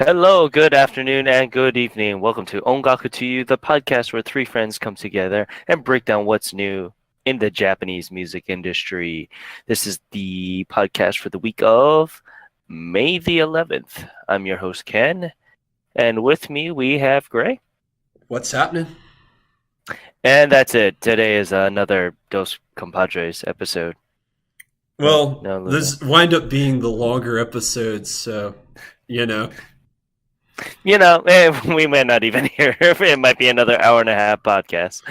Hello, good afternoon, and good evening. Welcome to Ongaku to You, the podcast where three friends come together and break down what's new in the Japanese music industry. This is the podcast for the week of May the 11th. I'm your host, Ken, and with me we have Gray. What's happening? And that's it. Today is another Dos Compadres episode. Well, No, Luna. this wind up being the longer episodes, so you know. We may not even hear. It might be another hour and a half podcast.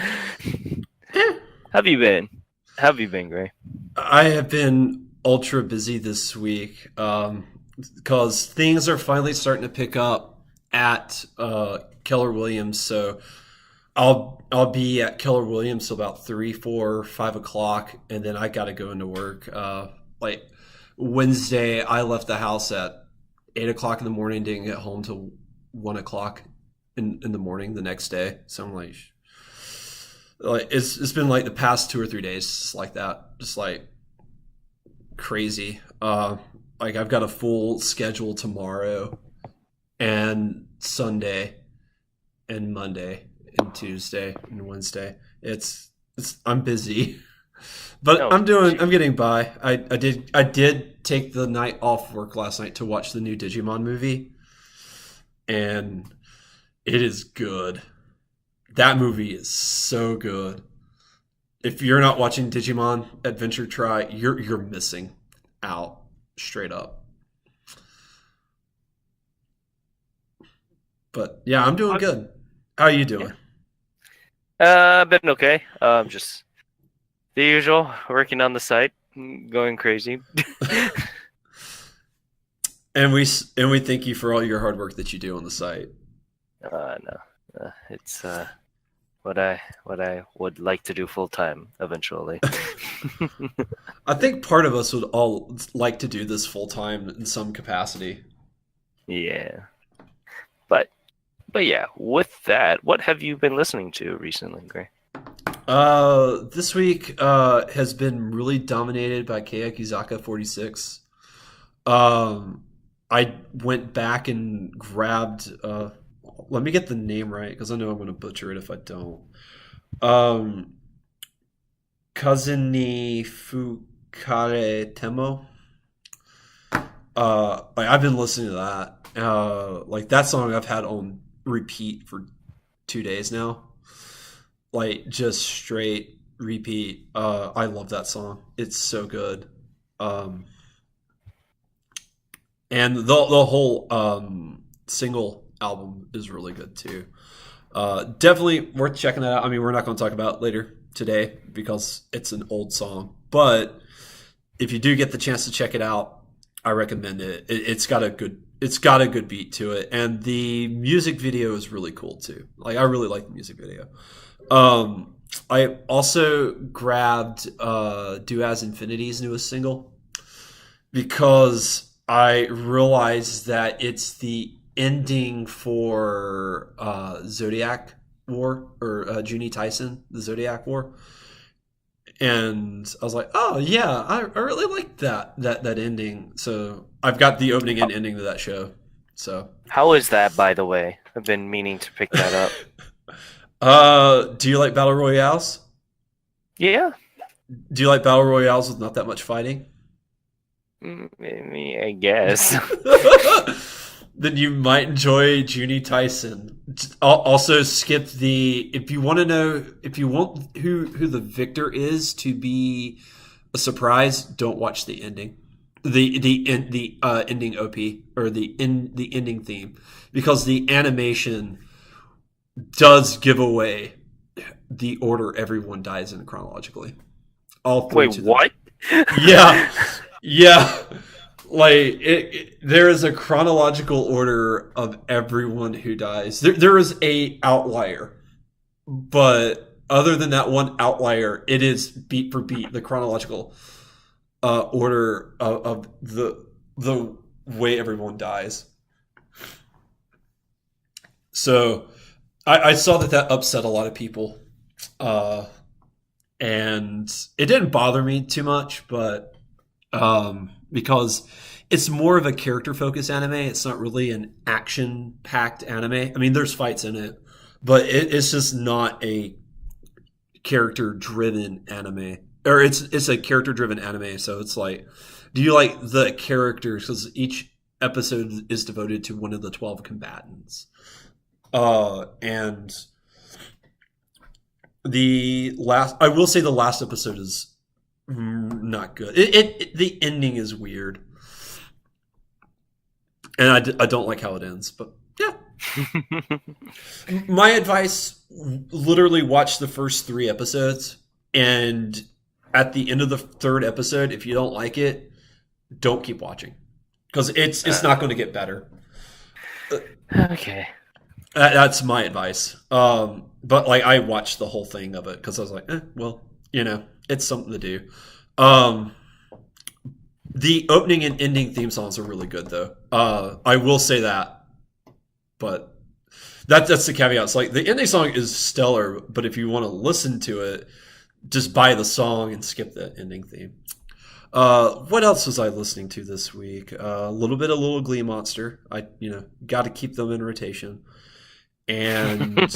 Have you been? How have you been, Gray? I have been ultra busy this week because things are finally starting to pick up at Keller Williams. So I'll be at Keller Williams till about 3, 4, 5 o'clock, and then I got to go into work. Like Wednesday, I left the house at 8 o'clock in the morning, didn't get home till 1 o'clock in the morning the next day. So I'm like it's been like the past 2 or 3 days just like that, just like crazy. Like I've got a full schedule tomorrow and Sunday and Monday and Tuesday and Wednesday. It's I'm busy, but No, I'm getting by. I did take the night off work last night to watch the new Digimon movie, and it is good. That movie is so good. If you're not watching Digimon Adventure Try, you're missing out straight up. But yeah, I'm doing good. How are you doing? been okay. Just the usual, working on the site, going crazy. And we thank you for all your hard work that you do on the site. No, it's what I would like to do full time eventually. I think part of us would all like to do this full time in some capacity. Yeah, but but yeah. With that, what have you been listening to recently, Gray? This week has been really dominated by Keyakizaka 46. Um, I went back and grabbed. Let me get the name right because I know I'm going to butcher it if I don't. Um, Kazuni Fukare Temo. Like I've been listening to that. Like that song I've had on repeat for 2 days now. Like just straight repeat. I love that song. It's so good. Um, and the whole single album is really good too. Definitely worth checking that out. I mean, we're not going to talk about it later today because it's an old song, but if you do get the chance to check it out, I recommend it. It's got a good beat to it, and the music video is really cool too. Like I really like the music video. I also grabbed Do As Infinity's newest single because I realized that it's the ending for Zodiac War or Junie Tyson, the Zodiac War, and I was like, oh yeah, I really like that ending. So I've got the opening and ending to that show. So, How is that, by the way? I've been meaning to pick that up. do you like battle royales? Yeah, Do you like battle royales with not that much fighting? I guess. Then you might enjoy Junie Tyson. Also, skip the if you want to know if you want who the victor is to be a surprise. Don't watch the ending, the ending OP or the ending theme because the animation does give away the order everyone dies in chronologically. All three Wait, to the what? yeah, yeah. Like there is a chronological order of everyone who dies. There is a outlier, but other than that one outlier, it is beat for beat the chronological order of the way everyone dies. So I saw that upset a lot of people, and it didn't bother me too much, but because it's more of a character focused anime. It's not really an action packed anime. I mean, there's fights in it, but it's just not a character driven anime. Or it's a character driven anime. So it's like, do you like the characters? Because each episode is devoted to one of the 12 combatants. And I will say the last episode is not good. The ending is weird, and I don't like how it ends. But yeah, my advice: literally watch the first 3 episodes, and at the end of the 3rd episode, if you don't like it, don't keep watching because it's not going to get better. Okay. That's my advice. But like I watched the whole thing of it because I was like, well, it's something to do. The opening and ending theme songs are really good, though. I will say that, but that's the caveat. It's like the ending song is stellar, but if you want to listen to it, just buy the song and skip the ending theme. What else was I listening to this week? A little bit of Little Glee Monster. I got to keep them in rotation. And a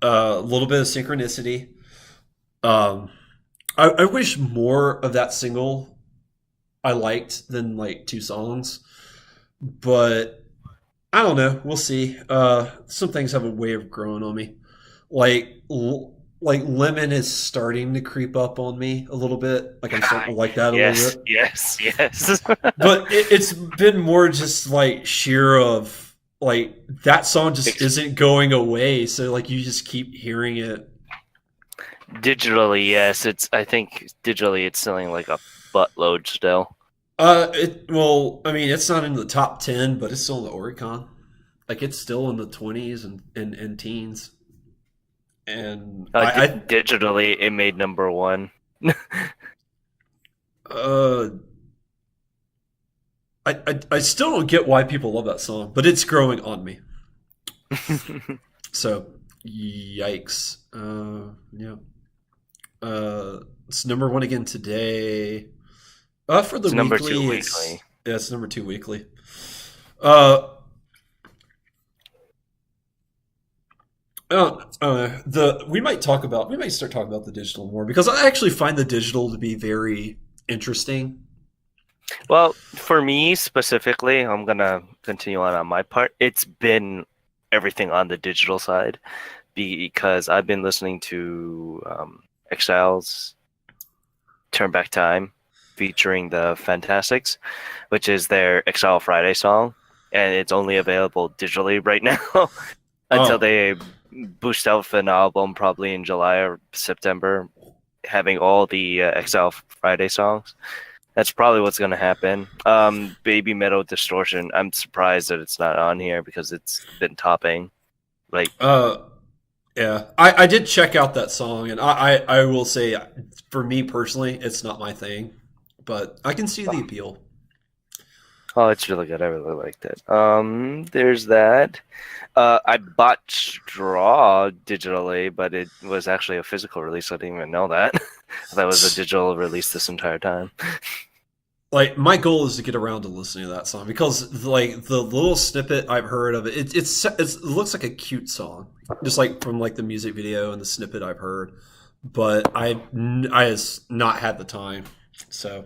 little bit of Synchronicity. I wish more of that single I liked than like 2 songs, but I don't know. We'll see. Some things have a way of growing on me. Like Lemon is starting to creep up on me a little bit. Like I'm starting to like that a little bit. Yes. But it's been more just like sheer of like that song just isn't going away. So like you just keep hearing it. Digitally, yes. I think digitally it's selling like a buttload still. Well, I mean, it's not in the top 10, but it's still in the Oricon. Like it's still in the 20s and teens. And digitally, it made number 1. I still don't get why people love that song, but it's growing on me. So, yikes. Yeah. It's number 1 again today. For the it's number weekly, 2 weekly. It's number 2 weekly. We might start talking about the digital more because I actually find the digital to be very interesting. Well, for me specifically, I'm gonna continue on my part. It's been everything on the digital side because I've been listening to Exiles Turn Back Time featuring the Fantastics, which is their Exile Friday song, and it's only available digitally right now until they boost out an album probably in July or September, having all the Exile Friday songs. That's probably what's going to happen. Baby Metal Distortion, I'm surprised that it's not on here because it's been topping. Yeah, I did check out that song, and I will say, for me personally, it's not my thing, but I can see the appeal. Oh, it's really good. I really liked it. There's that. I bought Straw digitally, but it was actually a physical release. I didn't even know that. That was a digital release this entire time. Like my goal is to get around to listening to that song because like the little snippet I've heard of it, it looks like a cute song, just like from like the music video and the snippet I've heard. But I has not had the time, so.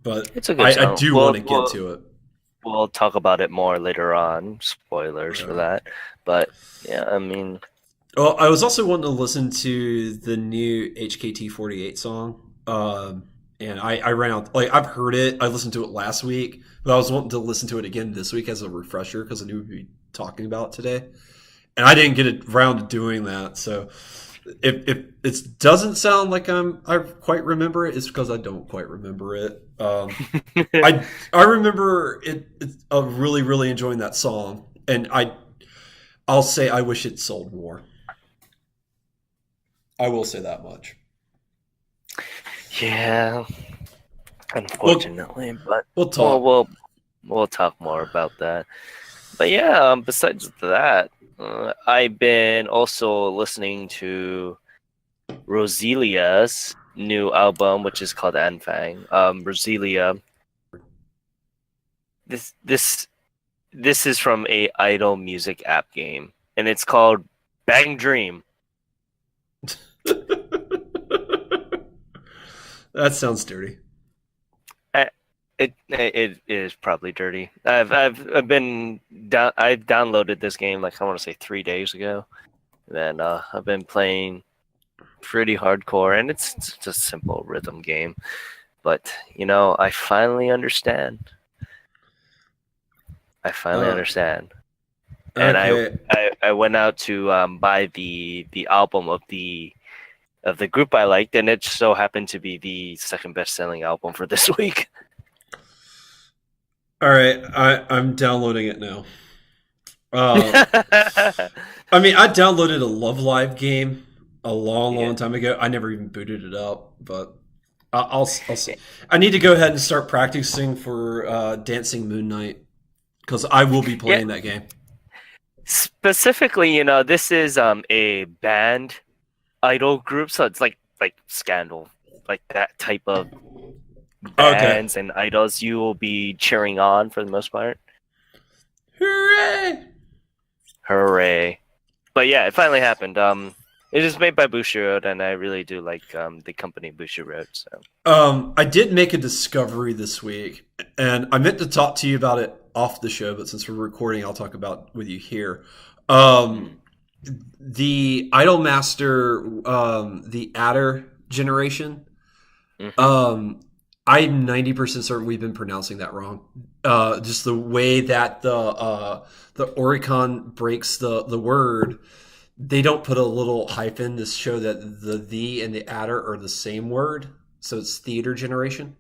But it's a good song. I do want to get to it. We'll talk about it more later on. Spoilers for that. But yeah, I mean. Well, I was also wanting to listen to the new HKT48 song. And I ran out, like, I've heard it. I listened to it last week, but I was wanting to listen to it again this week as a refresher because I knew we'd be talking about it today. And I didn't get around to doing that. So if it doesn't sound like I quite remember it, it's because I don't quite remember it. I remember it really, really enjoying that song. And I'll say I wish it sold more. I will say that much. Yeah, unfortunately, but we'll talk. We'll talk more about that. But yeah, besides that, I've been also listening to Roselia's new album, which is called Anfang. Roselia. This is from a idol music app game, and it's called Bang Dream. That sounds dirty. It is probably dirty. I've been down. I downloaded this game like I want to say 3 days ago, and I've been playing pretty hardcore, and it's just a simple rhythm game. But I finally understand. Understand. And Okay. I went out to buy the album of the group I liked, and it so happened to be the second best selling album for this week. All right. I'm downloading it now. I mean, I downloaded a Love Live game a long time ago. I never even booted it up, but I'll see. I need to go ahead and start practicing for Dancing Moon Knight because I will be playing that game. Specifically, this is a band idol group, so it's like Scandal, like that type of bands and idols you will be cheering on for the most part. Hooray! But yeah, it finally happened. It is made by Bushiroad, and I really do like the company Bushiroad. So, I did make a discovery this week, and I meant to talk to you about it off the show, but since we're recording, I'll talk about with you here. The Idolmaster, the Adder generation. Mm-hmm. I'm 90% certain we've been pronouncing that wrong. Just the way that the Oricon breaks the word, they don't put a little hyphen to show that the and the adder are the same word. So it's theater generation.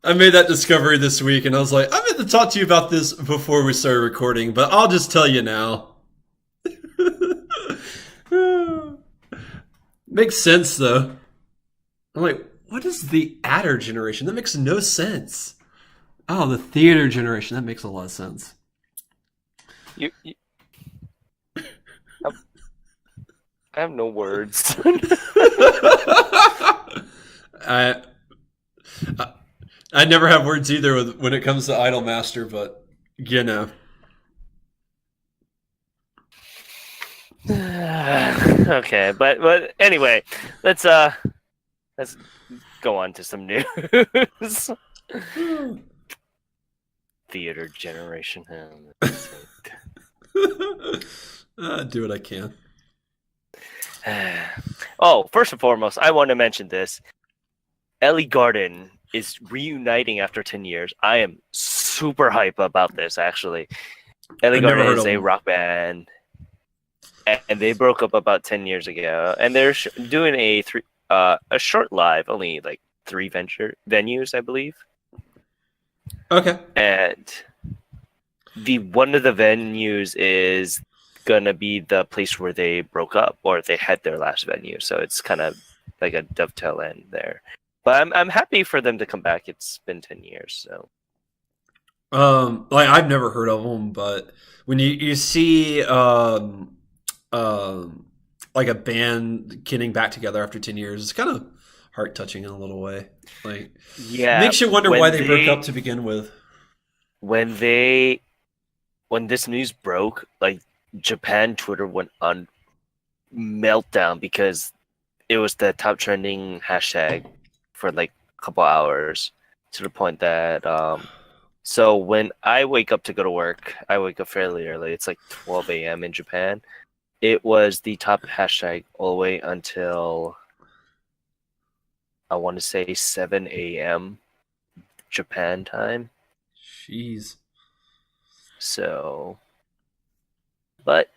I made that discovery this week, and I was like, I meant to talk to you about this before we started recording, but I'll just tell you now. Makes sense, though. I'm like, what is the adder generation? That makes no sense. Oh, the theater generation. That makes a lot of sense. I have no words. I never have words either when it comes to Idolmaster, but Okay, but anyway, let's go on to some news. Theater generation. Do what I can. Oh, first and foremost, I want to mention this. Ellie Gordon is reuniting after 10 years. I am super hype about this, actually. Ellie Gordon is a rock band, and they broke up about 10 years ago. And they're doing a short live, only like 3 venues, I believe. Okay. And one of the venues is gonna be the place where they broke up, or they had their last venue. So it's kind of like a dovetail end there. But I'm happy for them to come back. It's been 10 years, so. Like I've never heard of them, but when you see like a band getting back together after 10 years, it's kind of heart touching in a little way. Like, yeah, makes you wonder why they broke up to begin with. When this news broke, like Japan Twitter went on meltdown because it was the top trending hashtag for like a couple hours, to the point that so when I wake up to go to work, I wake up fairly early. It's like 12 a.m. in Japan. It was the top hashtag all the way until I want to say 7 a.m. Japan time. Jeez. So, but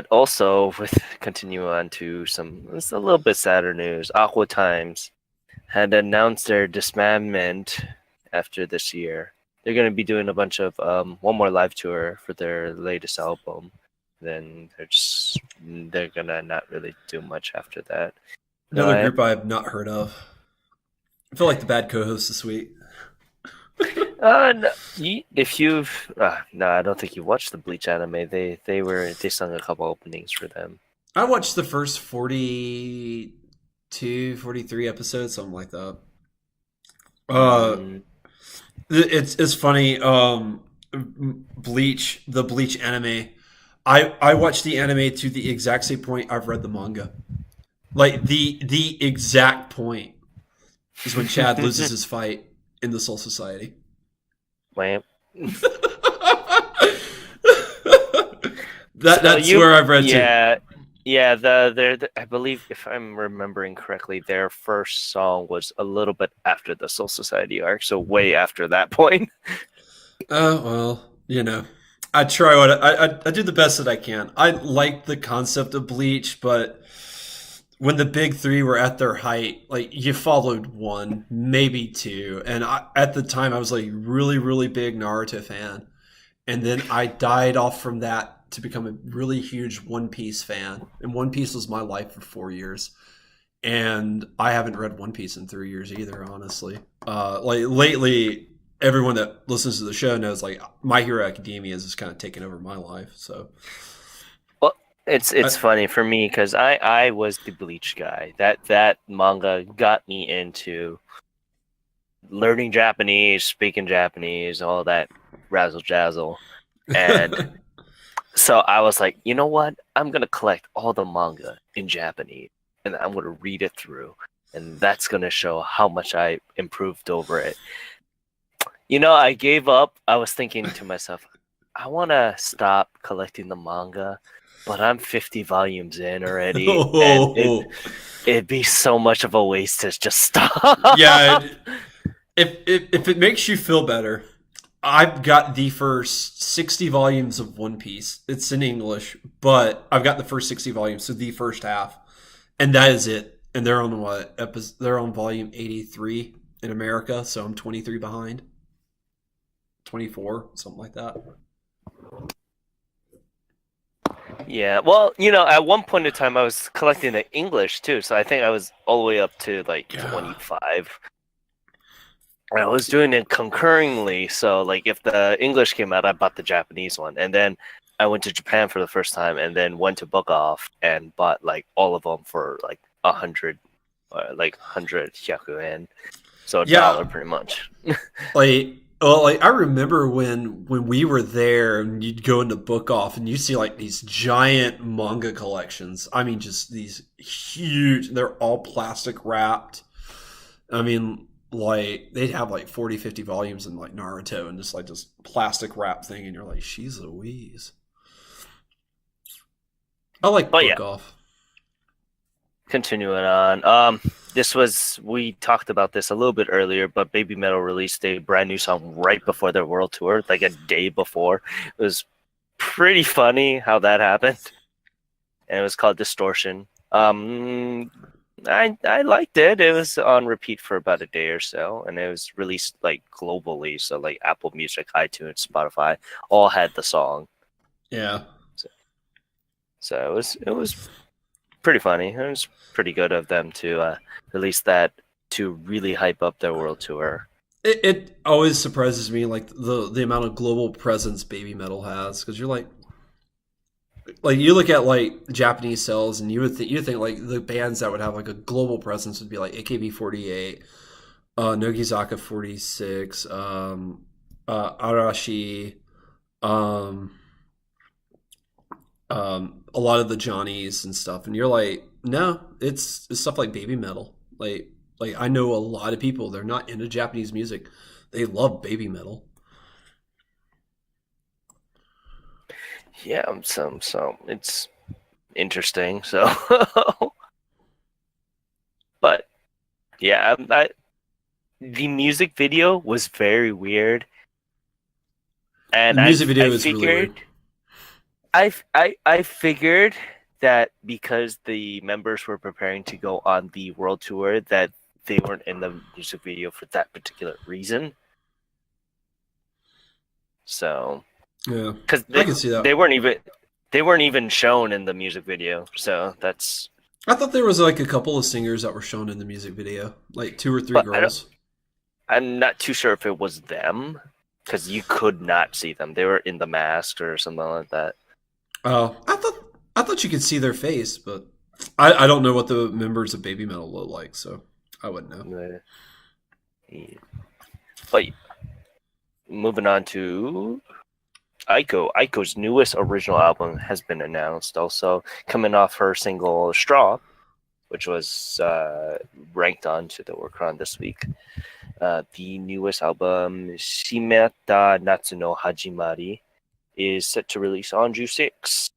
also with continue on to it's a little bit sadder news. Aqua Times had announced their disbandment after this year. They're going to be doing a bunch of one more live tour for their latest album, then they're gonna not really do much after that. No, Another group I have not heard of. I feel like the bad co-host this week. no, if you've no, I don't think you watched the Bleach anime. They sung a couple openings for them. I watched the first 42, 43 episodes, something like that. It's funny. Bleach, the Bleach anime. I watched the anime to the exact same point I've read the manga. Like the exact point is when Chad loses his fight in the Soul Society. Wait. That's where I've read to. Yeah. I believe, if I'm remembering correctly, their first song was a little bit after the Soul Society arc, so way after that point. Oh well, I try what I do the best that I can. I like the concept of Bleach, but when the big three were at their height, like you followed one, maybe two, and at the time I was like really, really big Naruto fan, and then I died off from that to become a really huge One Piece fan, and One Piece was my life for 4 years, and I haven't read One Piece in 3 years either, honestly. Like lately, everyone that listens to the show knows like My Hero Academia has just kind of taken over my life. So, well, it's funny for me because I was the Bleach guy. That manga got me into learning Japanese, speaking Japanese, all that razzle jazzle, and so I was like, you know what? I'm gonna collect all the manga in Japanese, and I'm gonna read it through, and that's gonna show how much I improved over it. I gave up. I was thinking to myself, I want to stop collecting the manga, but I'm 50 volumes in already, and it'd be so much of a waste to just stop. Yeah, if it makes you feel better, I've got the first 60 volumes of One Piece. It's in English, but I've got the first 60 volumes, so the first half, and that is it. And they're on what? They're on volume 83 in America, so I'm 23 behind. 24, something like that. Yeah, well, at one point in time, I was collecting the English too, so I think I was all the way up to like 25. I was doing it concurrently, so like if the English came out, I bought the Japanese one, and then I went to Japan for the first time, and then went to Book Off and bought like all of them for like 100, like 100 hyakuyen, so $1 pretty much. I remember when we were there and you'd go into Book Off and you see like these giant manga collections. I mean, just these huge, they're all plastic wrapped. I mean, like they'd have like 40, 50 volumes in like Naruto and just like this plastic wrap thing. And you're like, she's Louise. I like Book Off. Continuing on, we talked about this a little bit earlier, but Baby Metal released a brand new song right before their world tour, like a day before. It was pretty funny how that happened, and it was called Distortion. I liked it. It was on repeat for about a day or so, and it was released like globally, so like Apple Music, iTunes, Spotify all had the song. Yeah. So it was pretty funny. It was pretty good of them to release that to really hype up their world tour. It always surprises me, like the amount of global presence Baby Metal has, because you're like you look at like Japanese sales, and you think like the bands that would have like a global presence would be like AKB48, Nogizaka 46, Arashi, a lot of the Johnnies and stuff, and you're like, no, it's stuff like Baby Metal. Like I know a lot of people, they're not into Japanese music, they love Baby Metal. Yeah, so it's interesting. So, but yeah, the music video was very weird, and the music video was really weird. I figured that because the members were preparing to go on the world tour, that they weren't in the music video for that particular reason. So yeah, because I can see that. they weren't even They weren't even shown in the music video, so that's. I thought there was like a couple of singers that were shown in the music video, like two or three But girls. I'm not too sure if it was them, because you could not see them. They were in the mask or something like that. Oh, I thought you could see their face, but I don't know what the members of Baby Metal look like, so I wouldn't know. Yeah. But moving on to Aiko. Aiko's newest original album has been announced. Also, coming off her single "Straw," which was ranked onto the Oricon this week. The newest album, "Shimeta Natsu no Hajimari," is set to release on June 6th.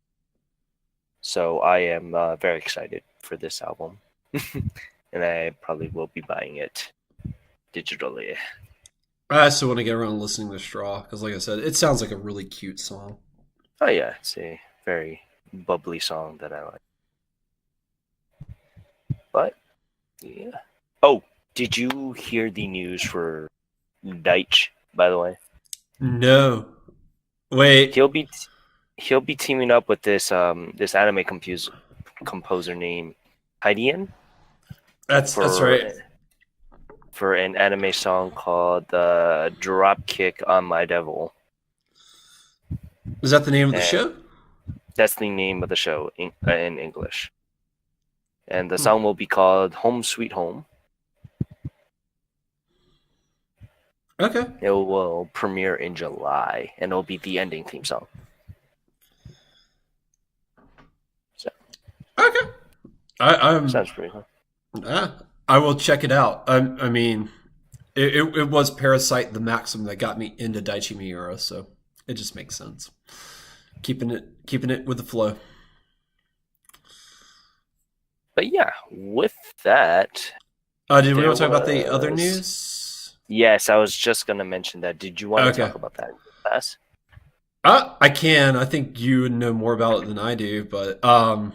So I am very excited for this album, and I probably will be buying it digitally. I still want to get around to listening to Straw because, like I said, it sounds like a really cute song. Oh yeah, it's a very bubbly song that I like. But yeah. Oh, did you hear the news for Deitch? By the way, No, wait, he'll be teaming up with this anime composer named Haidian that's for right. for an anime song called "Dropkick on My Devil." Is that the name of the And show? that's the name of the show in English. And the song will be called "Home Sweet Home." Okay, It will premiere in July, and it'll be the ending theme song. So okay. I'm sounds pretty cool. I will check it out. I mean, it was Parasite the Maxim that got me into Daichi Miura, so it just makes sense. Keeping it with the flow. But yeah, with that, Did we there want to talk about the other was. news? Yes, I was just gonna mention that. Did you want to Okay. talk about that class? I can. I think you would know more about it than I do, but I'll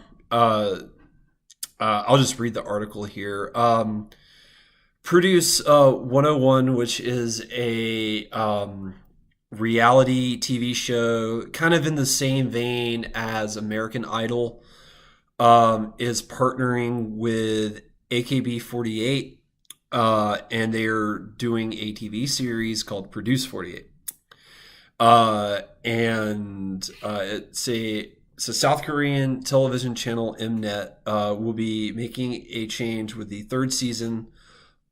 just read the article here. Produce 101, which is a reality TV show, kind of in the same vein as American Idol, is partnering with AKB48, and they're doing a TV series called Produce 48. It's a South Korean television channel, Mnet, will be making a change with the third season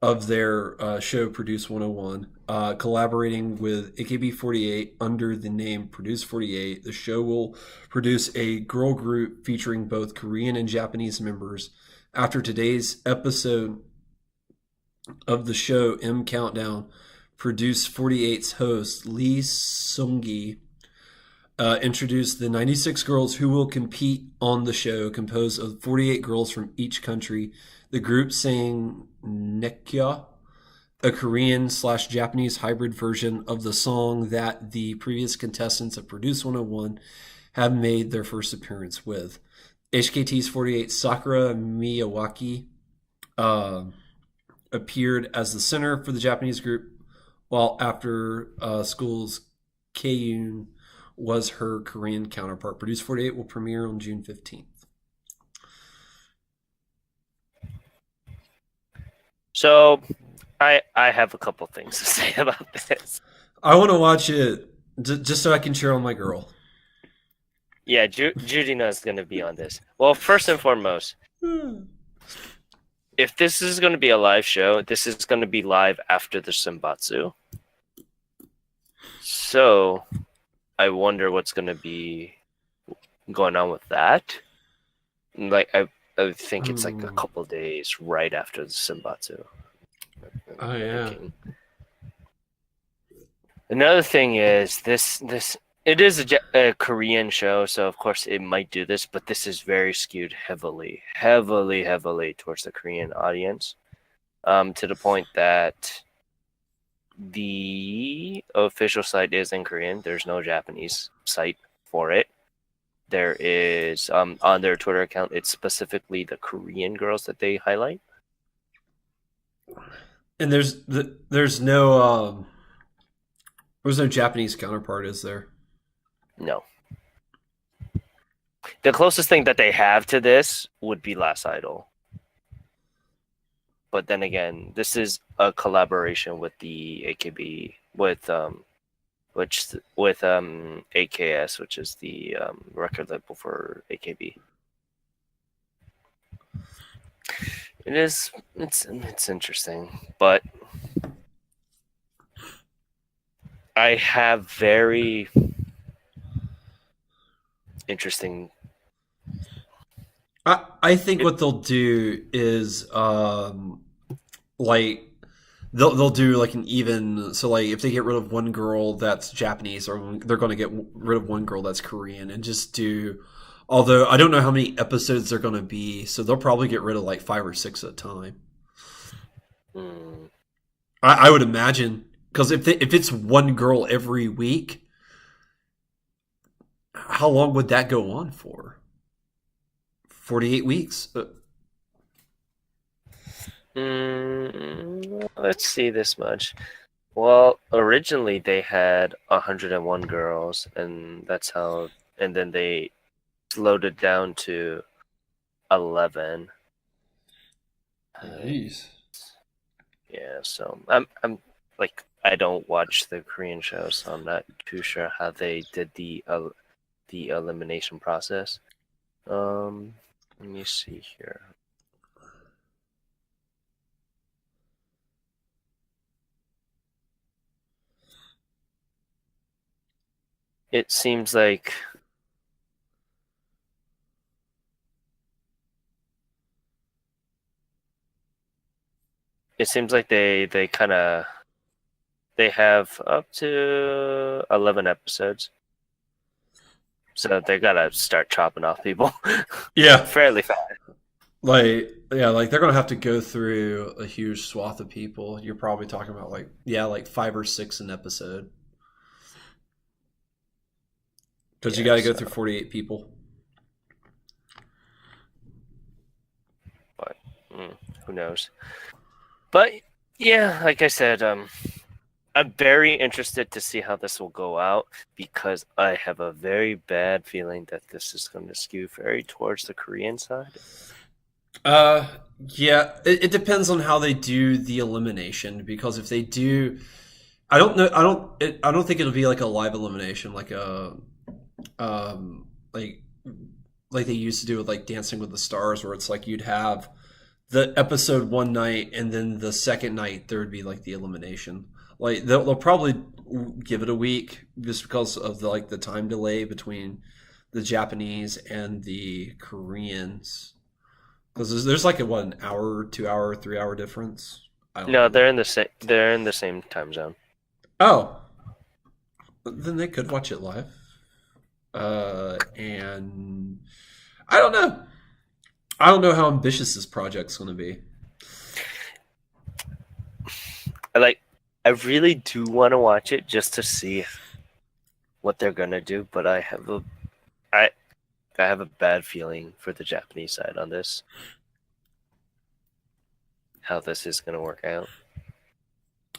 of their show Produce 101, collaborating with AKB48 under the name Produce 48. The show will produce a girl group featuring both Korean and Japanese members. After today's episode of the show, M Countdown, Produce 48's host, Lee Sung-gi, introduced the 96 girls who will compete on the show, composed of 48 girls from each country. The group sang Nekya, a Korean/Japanese hybrid version of the song that the previous contestants of Produce 101 have made their first appearance with. HKT's 48 Sakura Miyawaki appeared as the center for the Japanese group, while after school's Keyun was her Korean counterpart. Produce 48 will premiere on June 15th. So, I have a couple things to say about this. I want to watch it just so I can cheer on my girl. Yeah, Judina is going to be on this. Well, first and foremost, if this is going to be a live show, this is going to be live after the Senbatsu. So, I wonder what's going to be going on with that. Like, I think it's like a couple days right after the Senbatsu. Oh, yeah. Another thing is this it is a Korean show, so of course it might do this, but this is very skewed heavily towards the Korean audience, to the point that the official site is in Korean. There's no Japanese site for it. There is on their Twitter account, it's specifically the Korean girls that they highlight. And there's no Japanese counterpart, is there? No. The closest thing that they have to this would be Last Idol. But then again, this is a collaboration with the AKB with AKS, which is the record label for AKB. It's interesting, but I have very interesting. I think what they'll do is like they'll do like an even, so like if they get rid of one girl that's Japanese, or they're going to get rid of one girl that's Korean, and just do, although I don't know how many episodes they're going to be, so they'll probably get rid of like 5 or 6 at a time. Mm, I would imagine, because if it's one girl every week, how long would that go on for? 48 weeks. let's see this much. Well, originally they had 101 girls, and that's how, and then they slowed it down to 11. Jeez. Yeah, so I'm like, I don't watch the Korean shows, so I'm not too sure how they did the elimination process. Let me see here. It seems like they kind of, they have up to 11 episodes, so they gotta start chopping off people Yeah, fairly fast. like yeah, like they're gonna have to go through a huge swath of people. You're probably talking about like, yeah, like 5 or 6 an episode, because you Yeah, got to go so, through 48 people. but who knows? But yeah, like I said, I'm very interested to see how this will go out, because I have a very bad feeling that this is going to skew very towards the Korean side. Uh, yeah, it depends on how they do the elimination, because if they do, I don't know, I don't think it'll be like a live elimination, like a um like like they used to do with like Dancing with the Stars, where it's like you'd have the episode one night, and then the second night there would be like the elimination. Like they'll probably give it a week, just because of the like the time delay between the Japanese and the Koreans, because there's like a what, an hour, 2 hour, 3 hour difference. I don't No, know. they're in the same. They're in the same time zone. Oh, then they could watch it live. And I don't know. I don't know how ambitious this project's going to be. I like. I really do want to watch it just to see what they're gonna do, but I I have a bad feeling for the Japanese side on this. How this is gonna work out.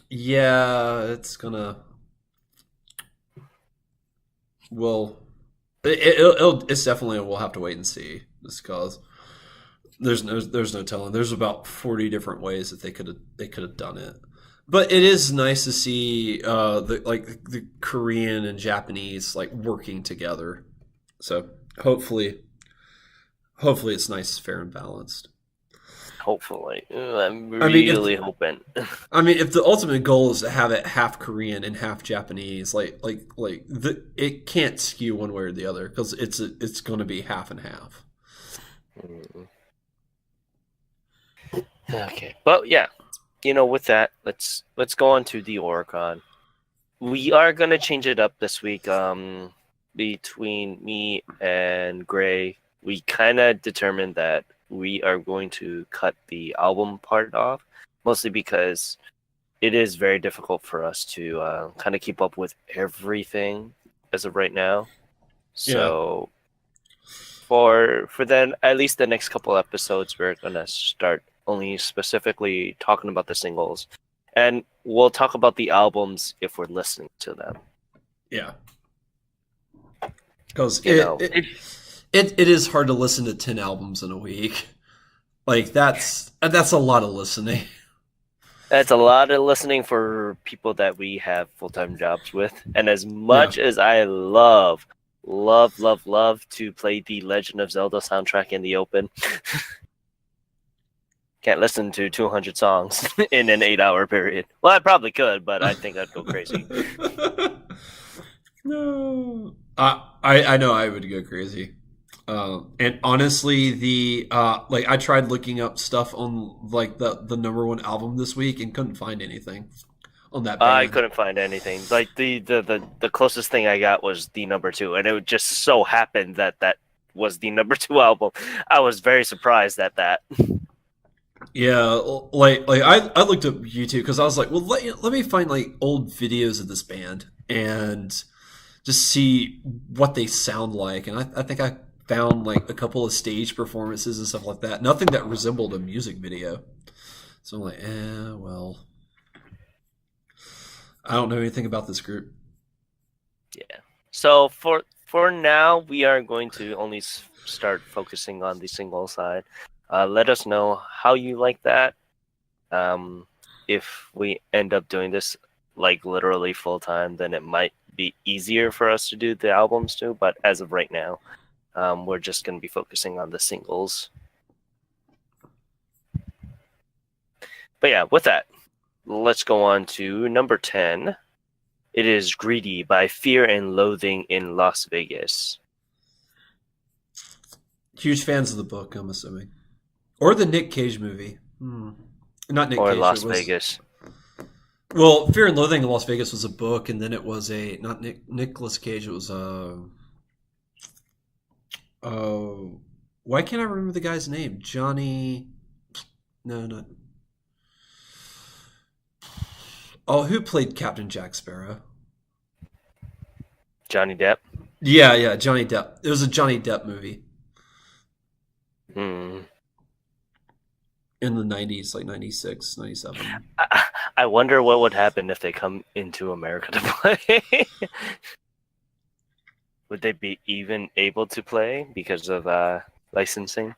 Yeah, it's gonna. Well, it's definitely, we'll have to wait and see, just because there's no telling. There's about 40 different ways that they could have done it. But it is nice to see the Korean and Japanese like working together. So hopefully it's nice, fair, and balanced. Hopefully, I'm I mean, if really hoping. if the ultimate goal is to have it half Korean and half Japanese, it can't skew one way or the other, because it's going to be half and half. Okay, but yeah, with that, let's go on to the Oricon. We are gonna change it up this week. Between me and Gray, we kind of determined that we are going to cut the album part off, mostly because it is very difficult for us to kind of keep up with everything as of right now. Yeah, So for then, at least the next couple episodes, we're gonna start only specifically talking about the singles, and we'll talk about the albums if we're listening to them. yeah. Because You know, it is hard to listen to 10 albums in a week. Like that's a lot of listening. That's a lot of listening for people that we have full-time jobs with. And as Yeah. much as I love to play the Legend of Zelda soundtrack in the open, can't listen to 200 songs in an 8-hour period. Well, I probably could, but I think I'd go crazy. No. I know I would go crazy. And honestly, the like I tried looking up stuff on like the number one album this week and couldn't find anything on that I band. couldn't find anything. Like the closest thing I got was the number 2, and it just so happened that that was the number 2 album. I was very surprised at that. Yeah, like I looked up YouTube because I was like, well, let me find like old videos of this band and just see what they sound like. And I think I found like a couple of stage performances and stuff like that. Nothing that resembled a music video. So I'm like, well, I don't know anything about this group. Yeah. So for now, we are going to only start focusing on the single side. Let us know how you like that. If we end up doing this like literally full time, then it might be easier for us to do the albums too. But as of right now, we're just going to be focusing on the singles. But yeah, with that, let's go on to number 10. It is Greedy by Fear and Loathing in Las Vegas. Huge fans of the book, I'm assuming, or the Nick Cage movie. Not Nick Or Cage. Las it was, Vegas. Well, Fear and Loathing in Las Vegas was a book, and then it was not Nicolas Cage. It was why can't I remember the guy's name? Johnny. No, not. Oh, who played Captain Jack Sparrow? Johnny Depp. Yeah, Johnny Depp. It was a Johnny Depp movie Hmm. in the 90s, like 96, 97. I wonder what would happen if they come into America to play. Would they be even able to play because of licensing?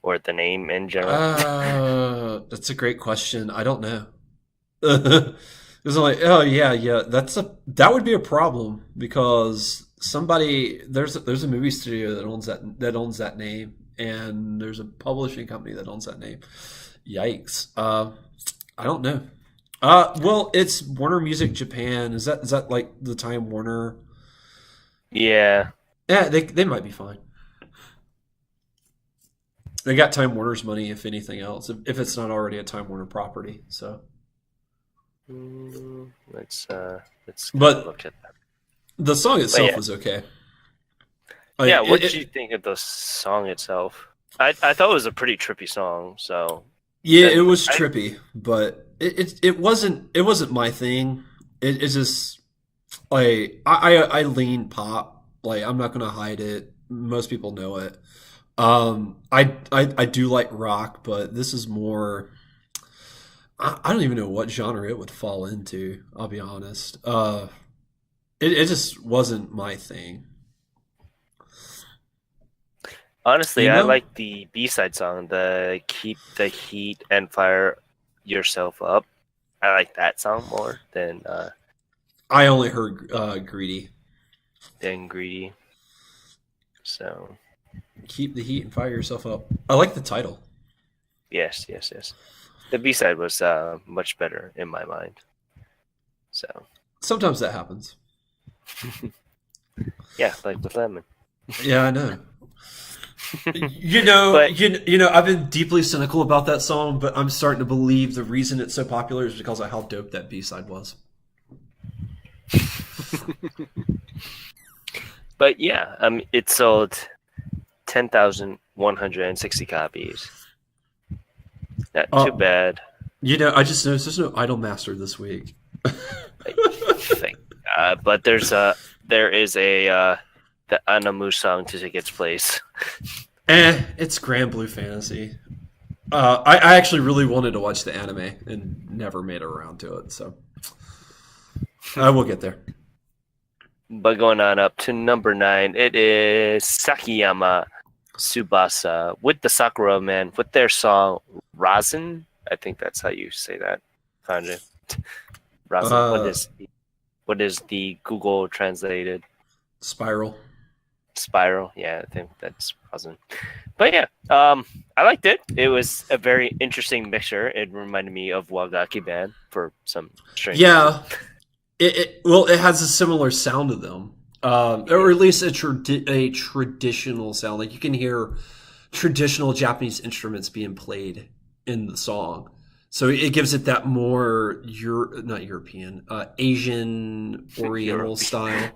Or the name in general? That's a great question. I don't know. It's like, oh yeah, that would be a problem because there's a movie studio that owns that name, and there's a publishing company that owns that name. Yikes. I don't know. Well, it's Warner Music Japan. Is that like the Time Warner? Yeah. Yeah, they might be fine. They got Time Warner's money, if anything else, if it's not already a Time Warner property. So, Let's but look at that. the song itself yeah. was okay. Yeah, what did you think of the song itself? I thought it was a pretty trippy song. So Yeah, it was trippy, but it wasn't my thing. It's just like I lean pop. Like I'm not gonna hide it. Most people know it. I do like rock, but this is more. I don't even know what genre it would fall into. I'll be honest. It just wasn't my thing. Honestly, You I know? like the B-side song, the Keep the Heat and Fire Yourself Up. I like that song more than I only heard Greedy. Greedy. So Keep the heat and fire yourself up. I like the title. yes. The B-side was much better in my mind. So Sometimes that happens. yeah, like with Lemon. Yeah, I know. You know, But- you know, I've been deeply cynical about that song, but I'm starting to believe the reason it's so popular is because of how dope that B-side was. But yeah, it sold 10,160 copies. Not too bad. You know, I just noticed there's no Idolmaster this week. Thank God. But there is a the Anamu song to take its place. It's Grand Blue Fantasy. I actually really wanted to watch the anime and never made it around to it, so I will get there. But going on up to number 9, it is Sakiyama Tsubasa with the Sakura Man with their song Razen. I think that's how you say that. Kind of. Razen. Uh, What is the Google translated? Spiral. Spiral. Yeah, I think that's Razen. But yeah, I liked it. It was a very interesting mixture. It reminded me of Wagaki Band for some strange reason. Yeah, it has a similar sound to them, or at least a traditional sound. Like you can hear traditional Japanese instruments being played in the song, so it gives it that more not European, Asian Oriental style.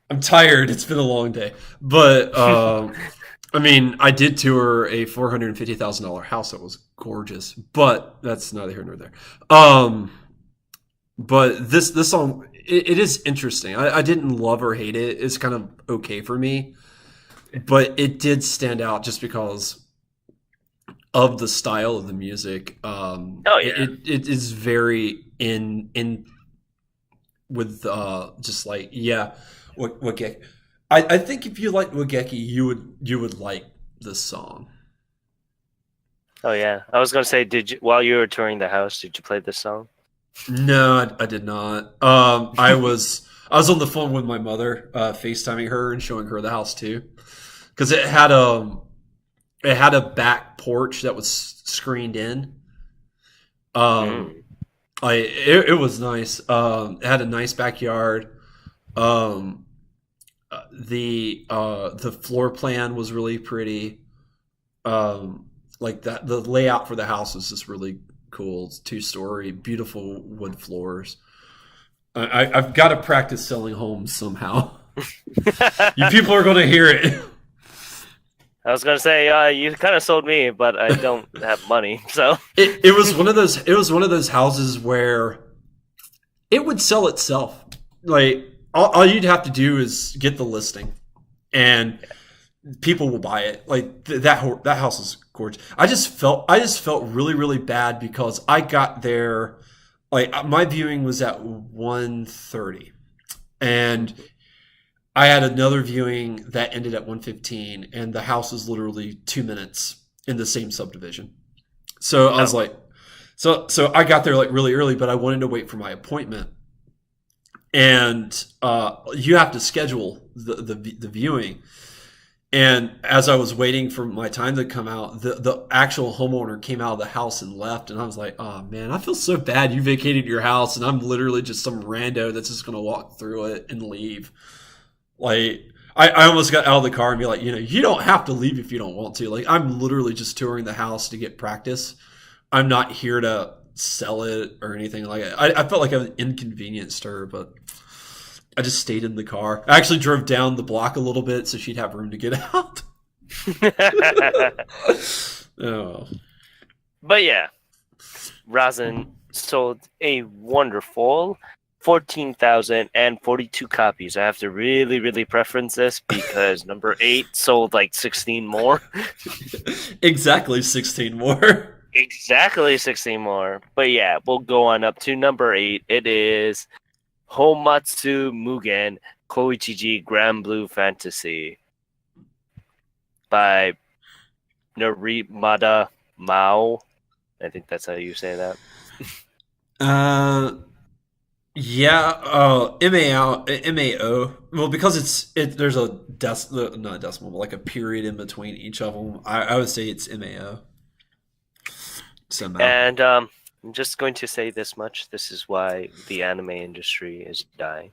I'm tired. It's been a long day, but I mean, I did tour a $450,000 house that was gorgeous, but that's neither here nor there. But this song, it is interesting. I didn't love or hate it. It's kind of okay for me, but it did stand out just because of the style of the music. Oh yeah, it is very in with just like what I think if you like Wageki, you would like this song. oh yeah. I was gonna say, did you while you were touring the house, did you play this song? No, I did not. I was on the phone with my mother, FaceTiming her and showing her the house too, because it had a back porch that was screened in. Um, Mm. it was nice. It had a nice backyard. Um, the floor plan was really pretty. Like that, the layout for the house was just really cool. It's 2-story, beautiful wood floors. I've got to practice selling homes somehow. You people are going to hear it. I was gonna say, you kind of sold me, but I don't have money, so It was one of those. It was one of those houses where it would sell itself. Like all you'd have to do is get the listing, and people will buy it. Like that house is gorgeous. I just felt really bad because I got there. Like my viewing was at 1:30, and I had another viewing that ended at 1:15, and the house is literally 2 minutes in the same subdivision. So I was oh, like, so I got there like really early, but I wanted to wait for my appointment. And you have to schedule the viewing. And as I was waiting for my time to come out, the actual homeowner came out of the house and left. And I was like, oh man, I feel so bad. You vacated your house, and I'm literally just some rando that's just going to walk through it and leave. Like, I almost got out of the car and be like, you don't have to leave if you don't want to. Like, I'm literally just touring the house to get practice. I'm not here to sell it or anything like that. I felt like I was inconvenienced her, but I just stayed in the car. I actually drove down the block a little bit so she'd have room to get out. Oh. but yeah, Razen sold a wonderful 14,042 copies. I have to really preference this because number 8 sold like 16 more. Exactly 16 more. Exactly 16 more. But yeah, we'll go on up to number 8. It is Homatsu Mugen Koichiji Grand Blue Fantasy by Narimada Mao. I think that's how you say that. Uh, yeah, MAO. Well, because there's a not a decimal, but like a period in between each of them. I would say it's MAO. Somehow. And I'm just going to say this much. This is why the anime industry is dying.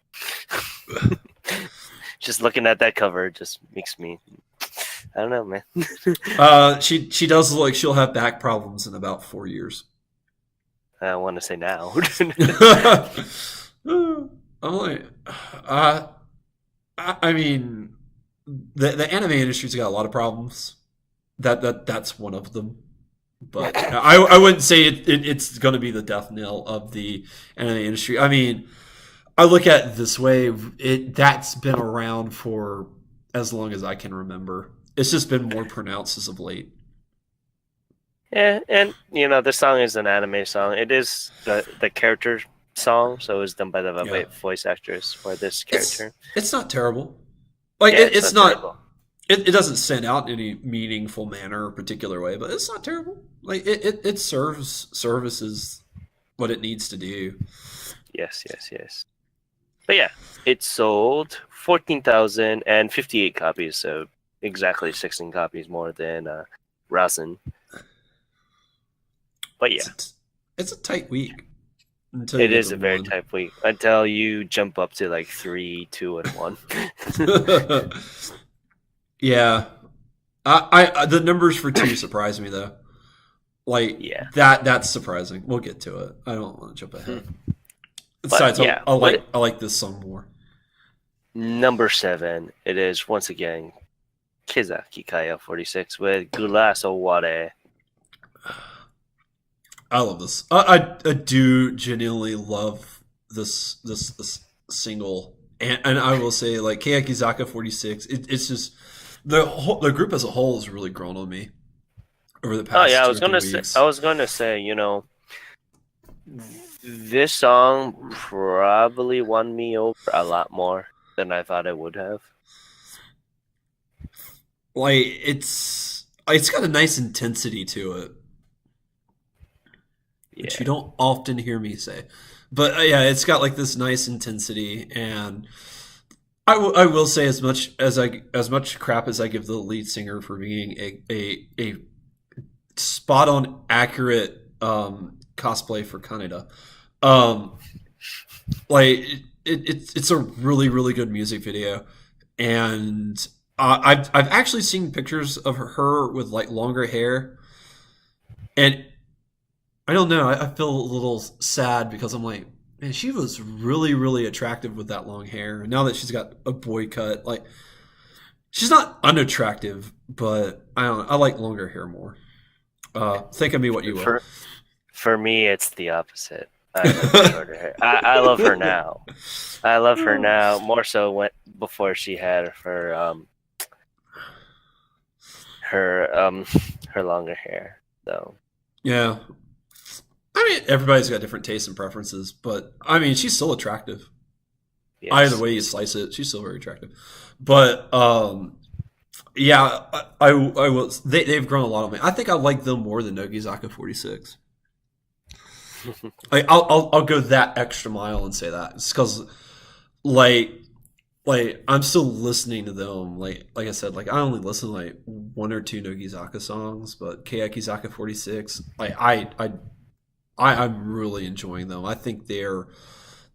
Just looking at that cover just makes me... I don't know, man. She does look like she'll have back problems in about 4 years. I want to say now. I'm like, I mean, the anime industry's got a lot of problems. That's one of them. But I wouldn't say it's going to be the death knell of the anime industry. I mean, I look at it this way: that's been around for as long as I can remember. It's just been more pronounced as of late. Yeah, and this song is an anime song. It is the character song, so it was done by the Yeah, voice actress for this it's character. it's not terrible. Like Yeah, it's it's not not. terrible. It doesn't stand out in any meaningful manner or particular way, but it's not terrible. Like it serves services what it needs to do. Yes, yes, yes. But yeah, it sold 14,058 copies, so exactly 16 copies more than Rasen. But yeah, It's it's a tight week until you it get is to a very one. tight week until you jump up to like 3, 2, and 1. Yeah, the numbers for two surprise me though. Like Yeah. that's surprising. We'll get to it. I don't want to jump ahead. Mhm. But Besides, yeah, what I like this song more. number 7, it is once again Kiza Kikaya 46 with Gulaso Ware. I love this. I do genuinely love this single, and I will say like Keyakizaka 46. It's just the group as a whole has really grown on me over the Oh yeah, past two or three I weeks. was gonna say, this song probably won me over a lot more than I thought it would have. Like it's got a nice intensity to it, which you Yeah. don't often hear me say. But yeah, it's got like this nice intensity, and I will say as much crap as I give the lead singer for being a spot on accurate cosplay for Kaneda. Um, like it's a really good music video, and I've actually seen pictures of her with like longer hair, and I don't know. I feel a little sad because I'm like, man, she was really attractive with that long hair. And now that she's got a boy cut, like she's not unattractive, but I don't know. I like longer hair more. Think of me what you will. For for me, it's the opposite. I like the shorter hair. I love her now. I love her now more so when before she had her her longer hair. So Yeah. I mean, everybody's got different tastes and preferences, but I mean, she's still attractive. Either yes, way you slice it, she's still very attractive. But yeah, I will. They've grown a lot on me. I think I like them more than Nogizaka 46. I'll go that extra mile and say that. It's because like I'm still listening to them. Like I said, like I only listen to like one or two Nogizaka songs, but Keyakizaka 46, like I'm really enjoying them. I think they're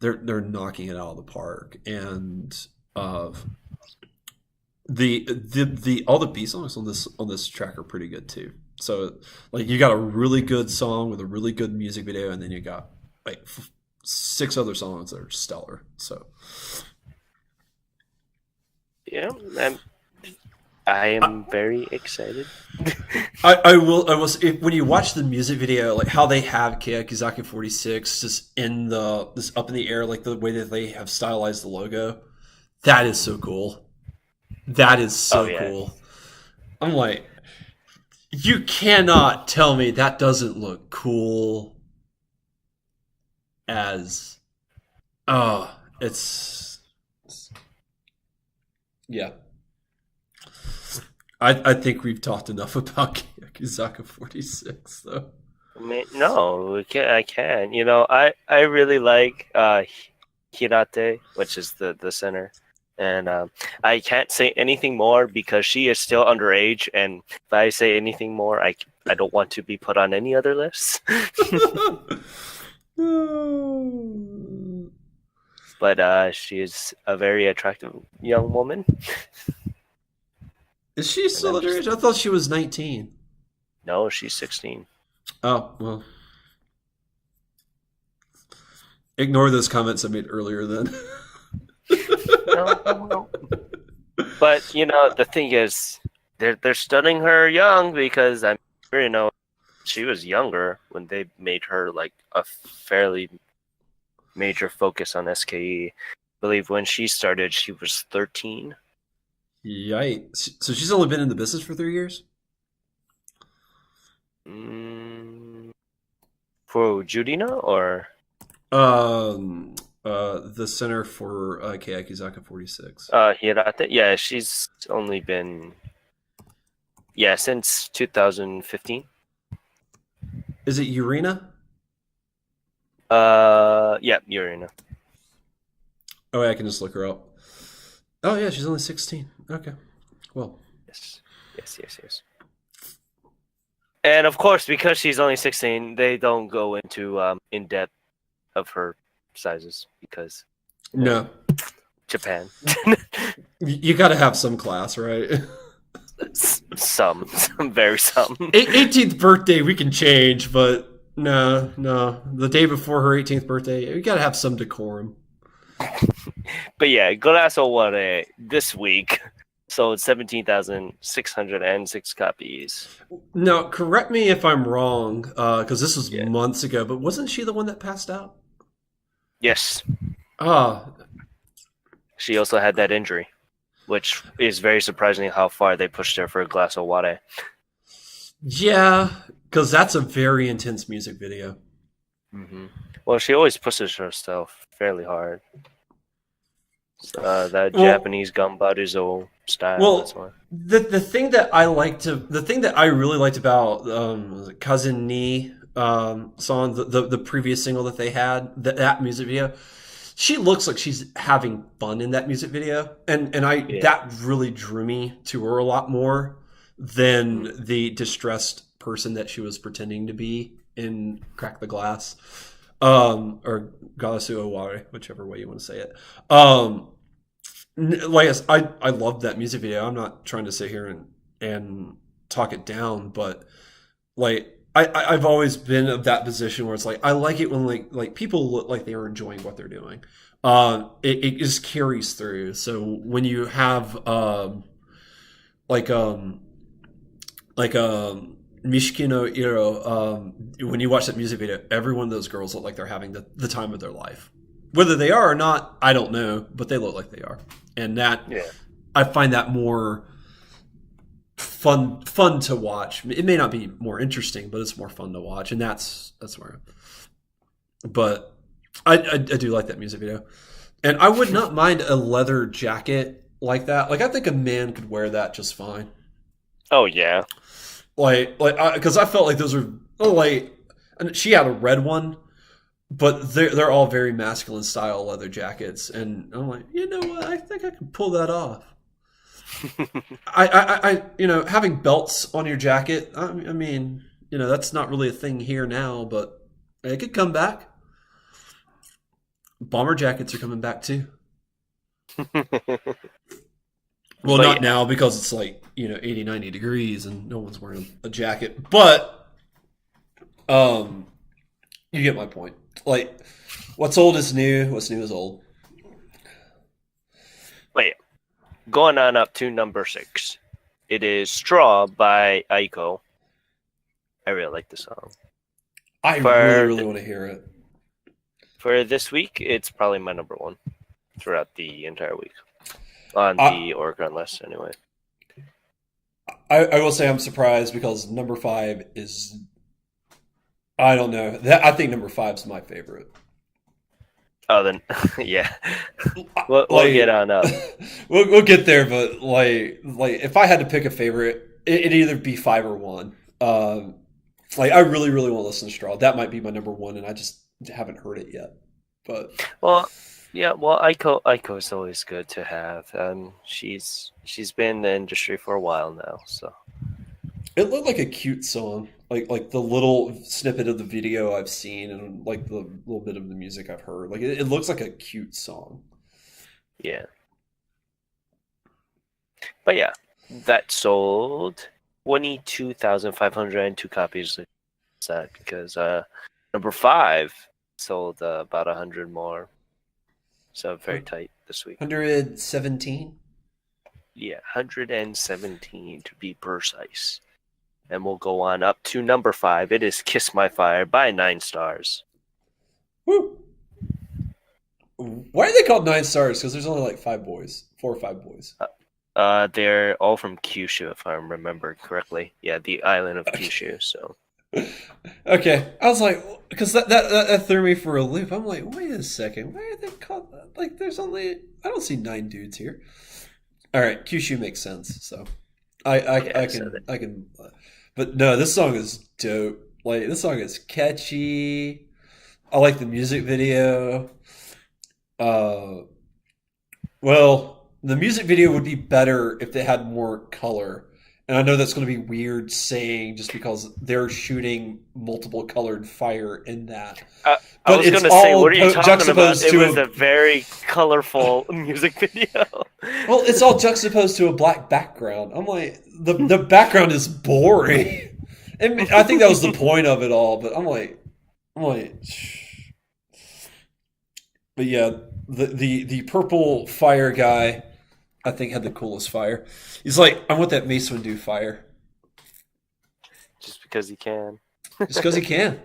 knocking it out of the park, and uh, the all the B songs on this track are pretty good too. So like you got a really good song with a really good music video, and then you got like six other songs that are stellar. So yeah, I am very excited. I will say, when you watch the music video, like how they have Kiyakizaki 46 just in this up in the air, like the way that they have stylized the logo, that is so cool. That is Oh so yeah, cool. I'm like, you cannot tell me that doesn't look cool as oh, it's yeah. I think we've talked enough about Kiyakizaka 46 though. I mean, no, I can. I really like Hirate, which is the center. And I can't say anything more because she is still underage. And if I say anything more, I don't want to be put on any other lists. But she is a very attractive young woman. Is she And still I'm just, underage? I thought she was 19. no, she's 16. Oh, well. Ignore those comments I made earlier then. No, no. But the thing is, they're studying her young because I'm sure she was younger when they made her like a fairly major focus on SKE. I believe when she started, she was 13. Yikes. So she's only been in the business for 3 years? Mm, for Judina or The center for Kei Akizaka 46. Hirata. Yeah, she's only been since 2015. Is it Urena? Yeah, Urina. Oh, yeah, I can just look her up. Oh, yeah, she's only 16. Okay. Well, Yes, yes. And of course, because she's only 16, they don't go into in depth of her sizes because no. Japan. You got to have some class, right? some very some. 18th birthday, we can change, but no. The day before her 18th birthday, we got to have some decorum. But yeah, Golasso Ware this week sold 17,606 copies. Now, correct me if I'm wrong, because this was months ago, but wasn't she the one that passed out? Yes. Ah. She also had that injury, which is very surprising how far they pushed her for a glass of water. Yeah, because that's a very intense music video. Mm-hmm. Well, she always pushes herself fairly hard. That Japanese Ganbaruzo style. Well, that's why. the thing that I really liked about Cousin Ni song, the previous single that they had, that music video, she looks like she's having fun in that music video, and that really drew me to her a lot more than the distressed person that she was pretending to be in Crack the Glass, or Galasu Oware, whichever way you want to say it. Like I loved that music video. I'm not trying to sit here and talk it down, but like I've always been of that position where it's like I like it when like people look like they are enjoying what they're doing. It just carries through. So when you have Mishiki no Iro, when you watch that music video, every one of those girls look like they're having the time of their life. Whether they are or not, I don't know, but they look like they are. And that, I find that more fun to watch. It may not be more interesting, but it's more fun to watch, and that's where. But I do like that music video, and I would not mind a leather jacket like that. Like I think a man could wear that just fine. Oh yeah, because I felt like those were and she had a red one. But they're all very masculine style leather jackets, and I'm like, you know what? I think I can pull that off. I having belts on your jacket. I mean, that's not really a thing here now, but it could come back. Bomber jackets are coming back too. Well, not now because it's like 80, 90 degrees and no one's wearing a jacket. But you get my point. Like, what's old is new. What's new is old. Wait, going on up to number 6. It is Straw by Aiko. I really like the song. I really want to hear it. For this week, it's probably my number 1 throughout the entire week. On the Oricon list, anyway. I will say I'm surprised because number 5 is... I don't know. I think number 5 is my favorite. Oh, then yeah, we'll get on up. We'll get there, but like if I had to pick a favorite, it'd either be 5 or 1. I really want to listen to Straw. That might be my number 1, and I just haven't heard it yet. But Aiko is always good to have. She's been in the industry for a while now, so it looked like a cute song. Like the little snippet of the video I've seen and like the little bit of the music I've heard. Like it looks like a cute song. Yeah. But yeah, that sold 22,502 copies. Sad because number 5 sold about 100 more. So very tight this week. 117? Yeah, 117 to be precise. And we'll go on up to number 5. It is Kiss My Fire by 9 Stars. Woo! Why are they called 9 Stars? Because there's only like 4 or 5 boys. They're all from Kyushu, if I remember correctly. Yeah, the island of Kyushu. So Okay, I was like, because that threw me for a loop. I'm like, wait a second, why are they called like? There's only I don't see 9 dudes here. All right, Kyushu makes sense. So Yeah, I can, but no, this song is dope. Like this song is catchy. I like the music video. Uh, well, the music video would be better if they had more color. And I know that's going to be weird saying just because they're shooting multiple colored fire in that. I But was it's gonna say, all what are you talking about? juxtaposed It to was a a very colorful music video. well, it's all juxtaposed to a black background. I'm like the background is boring. And I think that was the point of it all, but I'm like but yeah, the purple fire guy I think had the coolest fire. He's like, I want that Mace Windu fire. Just because you can. Just because he can.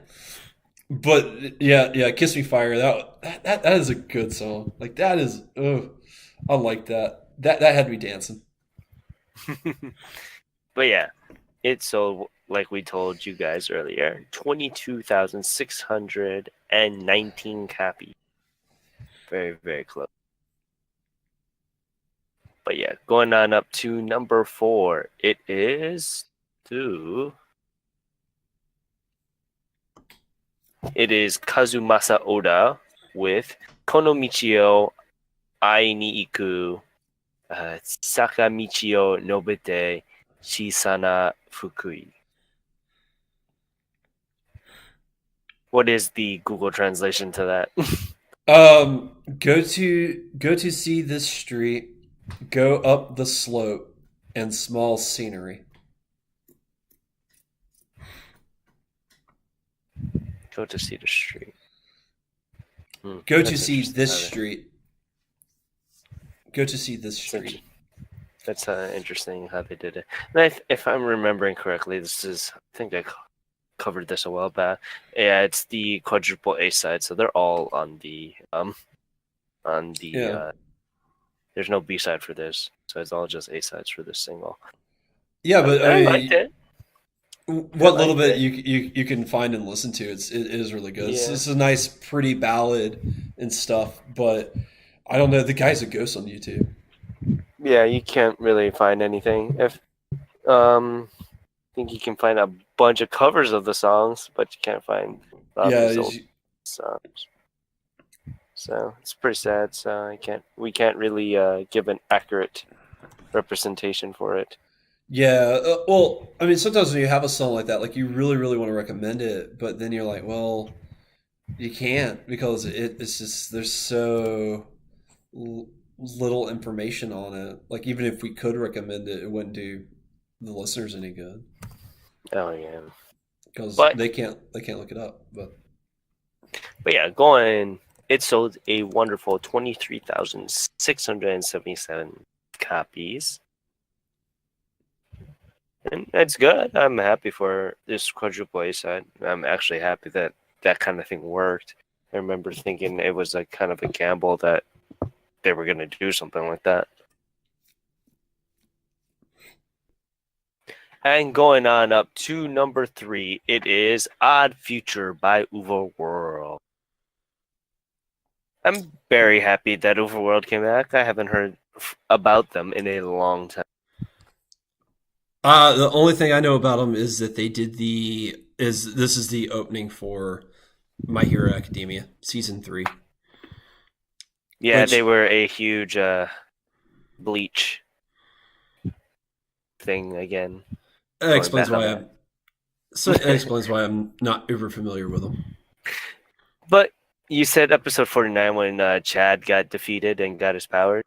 But yeah, Kiss Me Fire, that is a good song. Like that is I like that. That had me dancing. But yeah, it sold, like we told you guys earlier, 22,619 copies. Very, very close. But yeah, going on up to number 4. It is Kazumasa Oda with Konomichio Ai ni Iku Sakamichio Nobete Shisana Fukui. What is the Google translation to that? Go to see this street, go up the slope, and small scenery. Go to see the street. Go to see this street. Go to see this street. That's interesting how they did it. And if I'm remembering correctly, I think I covered this a while back. Yeah, it's the quadruple A side, so they're all on the Yeah. There's no B side for this, so it's all just A sides for this single. Yeah, but I liked it. What little bit you can find and listen to, it is really good. Yeah. It's a nice, pretty ballad and stuff, but I don't know. The guy's a ghost on YouTube. Yeah, you can't really find anything. I think you can find a bunch of covers of the songs, but you can't find songs. So it's pretty sad. So we can't really give an accurate representation for it. Yeah, well, I mean, sometimes when you have a song like that, like you really, really want to recommend it, but then you're like, well, you can't because it's just there's so little information on it. Like even if we could recommend it, it wouldn't do the listeners any good. Oh yeah, because they can't look it up. But yeah, it sold a wonderful 23,677 copies. And that's good. I'm happy for this quadruple A side. I'm actually happy that that kind of thing worked. I remember thinking it was a kind of a gamble that they were going to do something like that. And going on up to number 3, it is Odd Future by Overworld. I'm very happy that Overworld came back. I haven't heard about them in a long time. The only thing I know about them is that they did this is the opening for My Hero Academia season 3. Yeah, they were a huge Bleach thing again. That explains why I'm not uber familiar with them. But you said episode 49 when Chad got defeated and got his powers.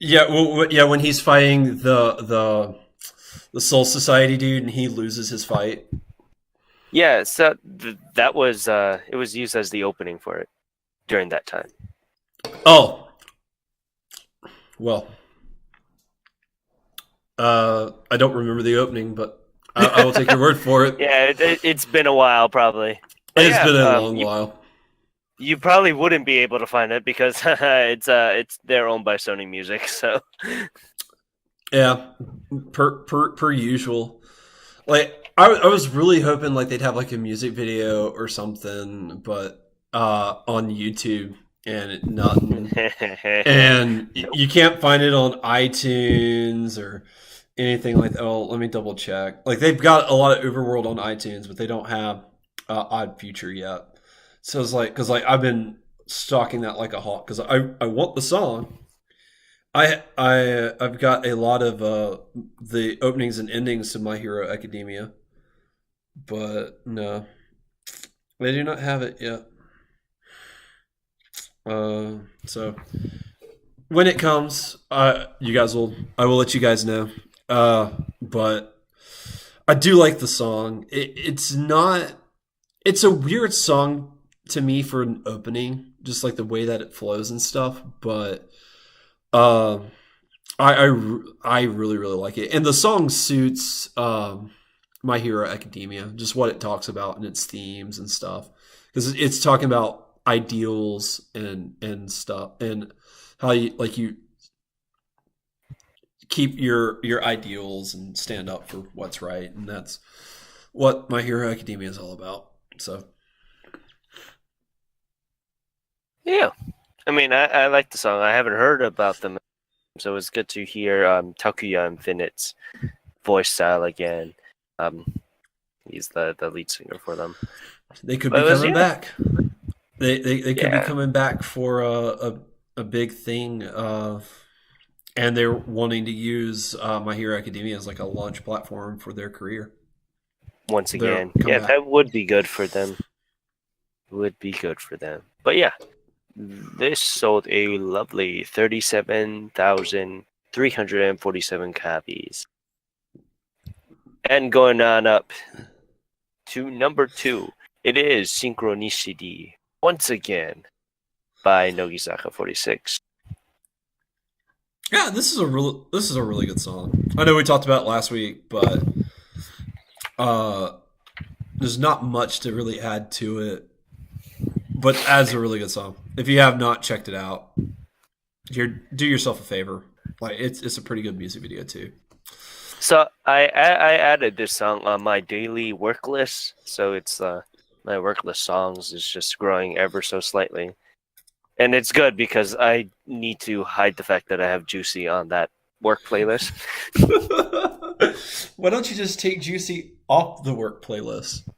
Yeah, when he's fighting the Soul Society dude and he loses his fight. Yeah, so that was it was used as the opening for it during that time. Oh, well, I don't remember the opening, but I will take your word for it. Yeah, it's been a while, probably. It's been a long while. You probably wouldn't be able to find it because it's they're owned by Sony Music, so yeah, per usual. Like I was really hoping like they'd have like a music video or something, but on YouTube and nothing. And Nope. you can't find it on iTunes or anything like that. Oh, let me double check. Like they've got a lot of Overworld on iTunes, but they don't have Odd Future yet. So it's like because like I've been stalking that like a hawk because I want the song. I've got a lot of the openings and endings to My Hero Academia, but no, they do not have it yet. So when it comes, you guys will I will let you guys know. But I do like the song. It's not. It's a weird song to me for an opening, just like the way that it flows and stuff. But uh, I really really like it, and the song suits My Hero Academia, just what it talks about and its themes and stuff, because it's talking about ideals and stuff and how you keep your ideals and stand up for what's right, and that's what My Hero Academia is all about. So Yeah. I mean, I like the song. I haven't heard about them, so it's good to hear Takuya Infinite's voice style again. Um, he's the lead singer for them. they could But be it was coming yeah, back. They could be yeah. coming back for a big thing. And they're wanting to use My Hero Academia as like a launch platform for their career, Once their again, yeah, comeback. that would be good for them. Would be good for them. But yeah, this sold a lovely 37,347 copies. And going on up to number 2, it is Synchronicity once again by Nogizaka 46. Yeah, this is a really good song. I know we talked about it last week, but uh, there's not much to really add to it. But adds a really good song. If you have not checked it out, do yourself a favor. Like it's a pretty good music video too. So I added this song on my daily work list. So it's my work list songs is just growing ever so slightly. And it's good because I need to hide the fact that I have Juicy on that work playlist. Why don't you just take Juicy off the work playlist?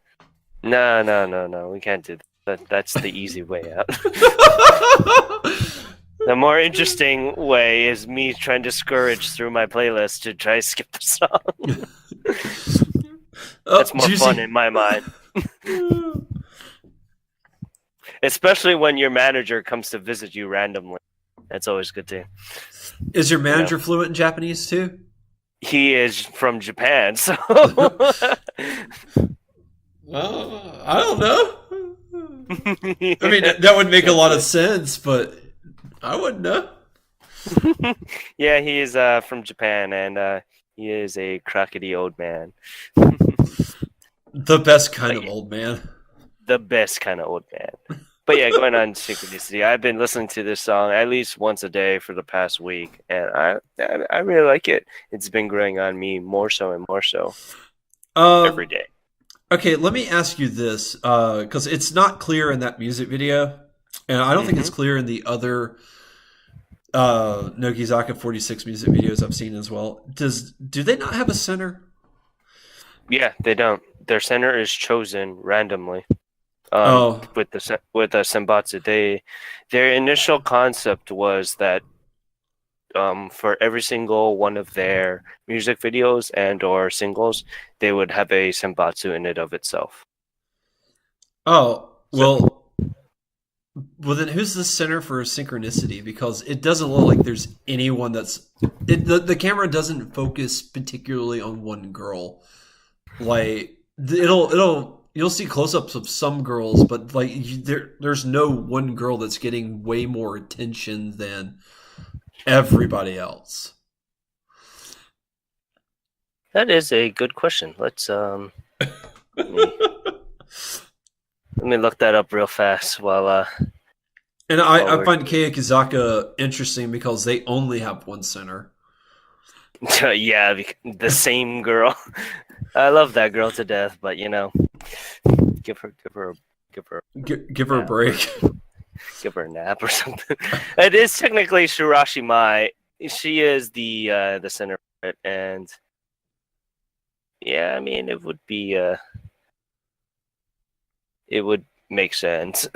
No. We can't do that. That's the easy way out. The more interesting way is me trying to scourge through my playlist to try to skip the song. That's more Juicy. fun in my mind. Especially when your manager comes to visit you randomly. That's always good too. Is your manager fluent in Japanese too? He is from Japan, so I don't know. I mean, that would make a lot of sense, but I wouldn't know. Yeah, he is from Japan, and he is a crockety old man. The best kind of old man. The best kind of old man. But yeah, going on Synchronicity, I've been listening to this song at least once a day for the past week, and I really like it. It's been growing on me more so and more so every day. Okay, let me ask you this, because it's not clear in that music video, and I don't think it's clear in the other Nogizaka 46 music videos I've seen as well. Do they not have a center? Yeah, they don't. Their center is chosen randomly. With the Senbatsu, their initial concept was that for every single one of their music videos and or singles, they would have a Senbatsu in it of itself. Oh, well, then who's the center for Synchronicity? Because it doesn't look like there's anyone the camera doesn't focus particularly on one girl. Like you'll see close-ups of some girls, but like there's no one girl that's getting way more attention than everybody else. That is a good question. Let's let me look that up real fast while And I find Kei Kizaka interesting because they only have one center. yeah, the same girl. I love that girl to death, but give her, give her, Give her a nap or break. give her a nap or something. It is technically Shirashi Mai. She is the center of it, and yeah, I mean it would make sense.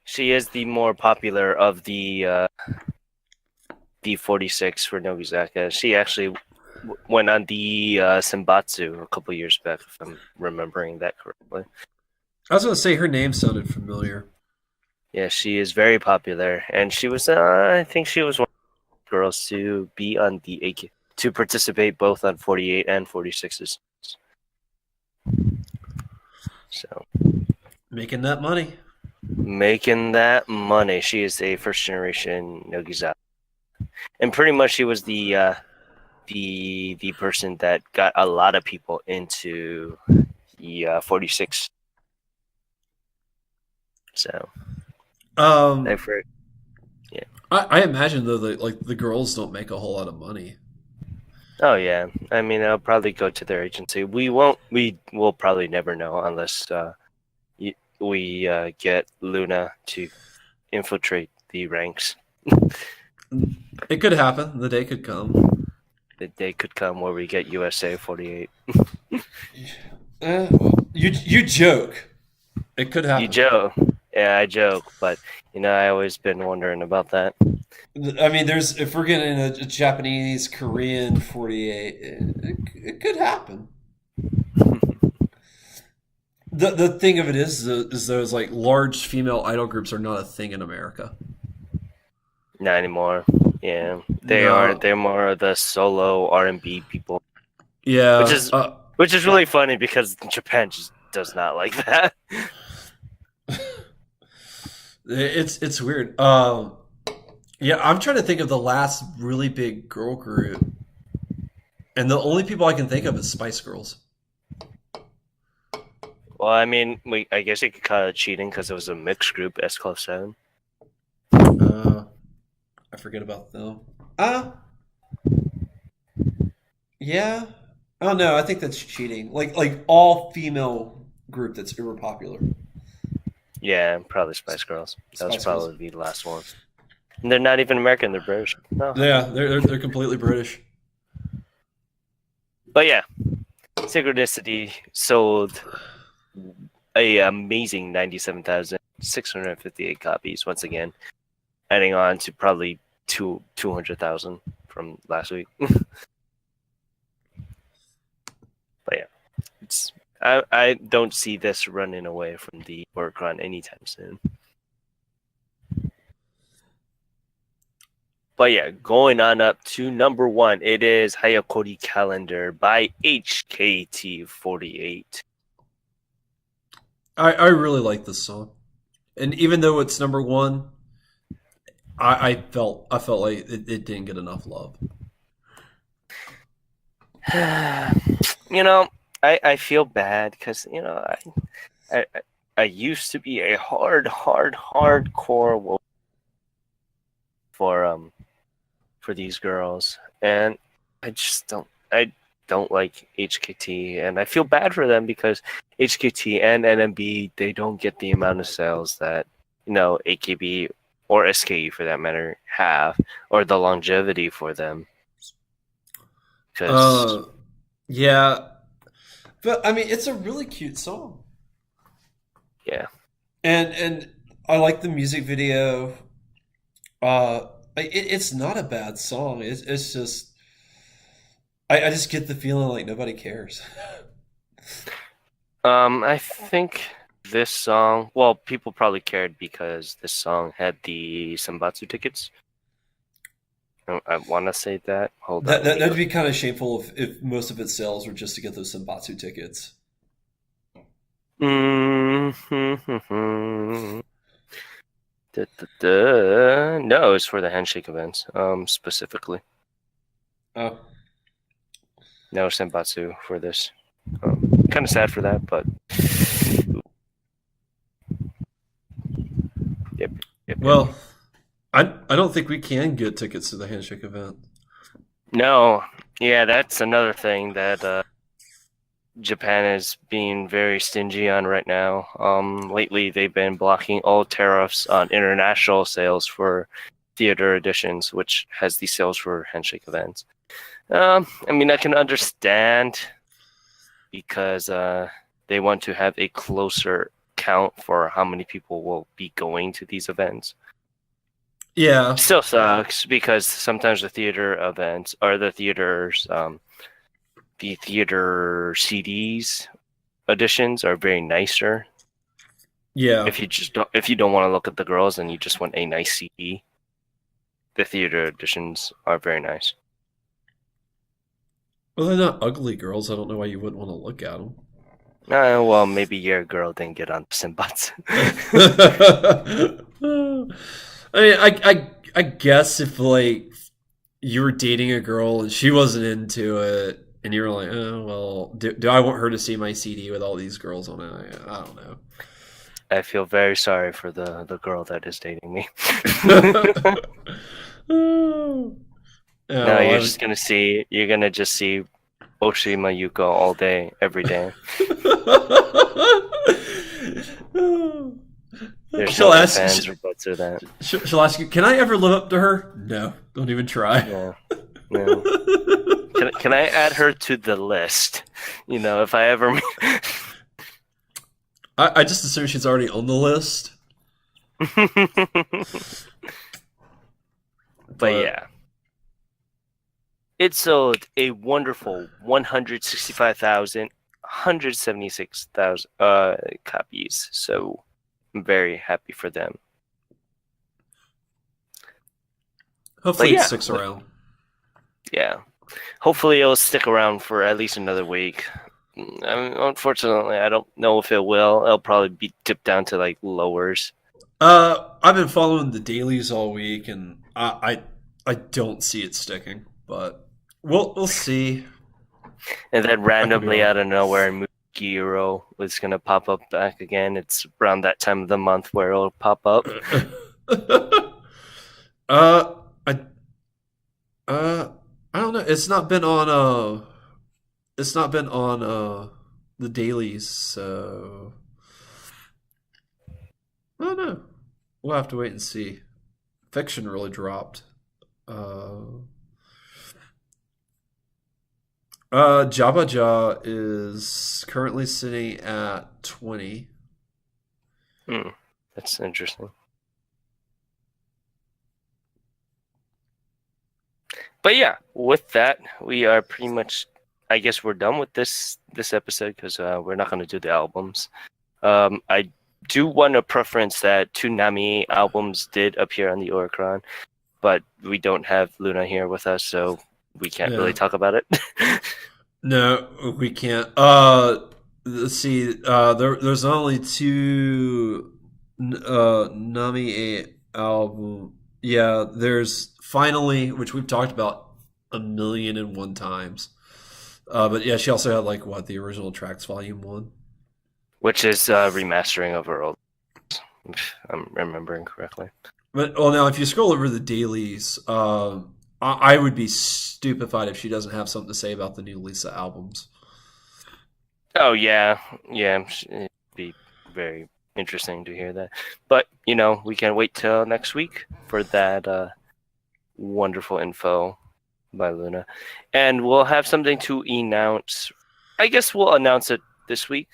She is the more popular of the D46 for Nogizaka. She actually went on the Senbatsu a couple years back, if I'm remembering that correctly. I was going to say her name sounded familiar. Yeah, she is very popular, and she was, I think she was one of the girls to be on the AK, to participate both on 48 and 46s. So, Making that money. making that money. She is a first generation Nogizaka. And pretty much she was the person that got a lot of people into the 46. So Um, yeah. I imagine though that like the girls don't make a whole lot of money. Oh yeah. I mean, I'll probably go to their agency. We won't. We will probably never know unless we get Luna to infiltrate the ranks. It could happen. The day could come. The day could come where we get USA 48. You joke. It could happen. You joke. Yeah, I joke, but I always been wondering about that. I mean, if we're getting a Japanese Korean 48, it could happen. The thing of it is those like large female idol groups are not a thing in America. Not anymore. Yeah, they No. are. They're more of the solo R&B people. Yeah, which is really funny because Japan just does not like that. It's weird. Yeah, I'm trying to think of the last really big girl group, and the only people I can think of is Spice Girls. Well, I mean, I guess you could call it cheating because it was a mixed group, S Club 7. I forget about them. Yeah. Oh no, I think that's cheating. Like all female group that's uber popular. Yeah, probably Spice Girls. That Spice was probably the last one. And they're not even American; they're British. No. Yeah, they're completely British. But yeah, Synchronicity sold a amazing 97,658 copies once again, adding on to probably 200,000 from last week. But yeah, I don't see this running away from the work run anytime soon. But yeah, going on up to number 1, it is Hayakori Calendar by HKT48. I really like this song, and even though it's number 1, I felt like it didn't get enough love. I feel bad because I used to be a hardcore for these girls, and I don't like HKT, and I feel bad for them because HKT and NMB, they don't get the amount of sales that AKB or SKE for that matter have, or the longevity for them. Yeah, but I mean, it's a really cute song. Yeah, and I like the music video. It's not a bad song. It's just I just get the feeling like nobody cares. I think this song, well, people probably cared because this song had the Senbatsu tickets. I want to say that. Hold on. That'd be kind of shameful if most of its sales were just to get those Senbatsu tickets. Mm-hmm. No, it's for the handshake events, specifically. Oh. No Senbatsu for this. Kind of sad for that, but yep. Well, I don't think we can get tickets to the handshake event. No, yeah, that's another thing that Japan is being very stingy on right now. Lately they've been blocking all tariffs on international sales for theater editions, which has the sales for handshake events. I mean, I can understand because they want to have a closer count for how many people will be going to these events. Yeah, Still sucks because sometimes the theater events or the theater CDs editions are very nicer. yeah. If you don't want to look at the girls and you just want a nice CD, the theater editions are very nice. Well, they're not ugly girls. I don't know why you wouldn't want to look at them. Well, maybe your girl didn't get on Simbots. I mean, I guess if like you were dating a girl and she wasn't into it, and you were like, oh well, do I want her to see my CD with all these girls on it? I don't know. I feel very sorry for the girl that is dating me. Oh, No, well, you're gonna just see Oshima Yuko all day, every day. There's she'll no ask. fans or buts of that. She'll ask you, "Can I ever live up to her?" No, don't even try. No, no. Can I add her to the list? You know, if I ever. I just assume she's already on the list. But yeah, it sold a wonderful 176,000 copies. So I'm very happy for them. Hopefully, Yeah, it sticks around. Yeah, hopefully it'll stick around for at least another week. Unfortunately, I don't know if it will. It'll probably be dipped down to like lowers, I've been following the dailies all week, and I don't see it sticking, but we'll see. and then I could be randomly wrong. out of nowhere, Mugiro was gonna pop up back again. It's around that time of the month where it'll pop up. uh, I uh, I don't know. It's not been on the dailies, so I don't know. We'll have to wait and see. Fiction really dropped. Uh, Jabba Jaw is currently sitting at 20. Hmm, that's interesting. But yeah, with that, we are pretty much. I guess we're done with this episode because we're not going to do the albums. I do want to preference that two Nami albums did appear on the Oricron, but we don't have Luna here with us, so we can't really Yeah. talk about it. No, we can't. Let's see. There's only two Nami album. Yeah, there's finally, which we've talked about a million and one times. But yeah, she also had like what the original tracks, volume one. Which is remastering of her old, if I'm remembering correctly. But well, now if you scroll over the dailies, I would be stupefied if she doesn't have something to say about the new Lisa albums. Oh yeah, yeah, it'd be very interesting to hear that. But you know, we can wait till next week for that wonderful info by Luna, and we'll have something to announce. I guess we'll announce it this week.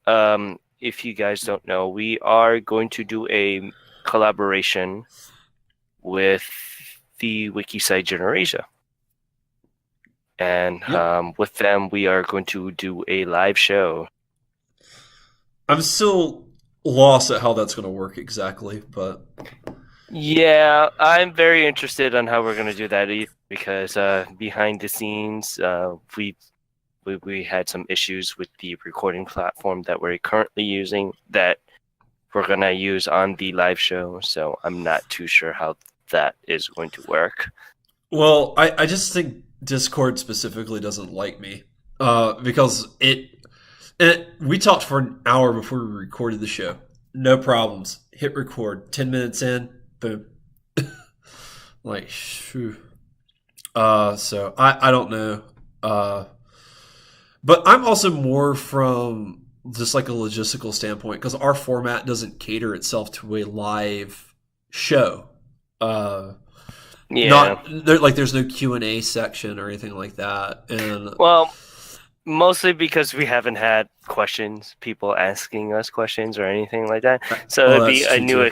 If you guys don't know, we are going to do a collaboration with the Wikisite Generasia. And Yep. with them, we are going to do a live show. I'm still lost at how that's going to work exactly, but Yeah, I'm very interested on how we're going to do that because behind the scenes, we had some issues with the recording platform that we're currently using that we're going to use on the live show. So I'm not too sure how that is going to work. well, I just think Discord specifically doesn't like me because we talked for an hour before we recorded the show. No problems. Hit record. 10 minutes in, boom. Like, phew. So I don't know. But I'm also more from just like a logistical standpoint because our format doesn't cater itself to a live show. Uh, Yeah. not there, like there's no Q&A section or anything like that. And Well, mostly because we haven't had people asking us questions or anything like that. So oh, it'd be that's a true too.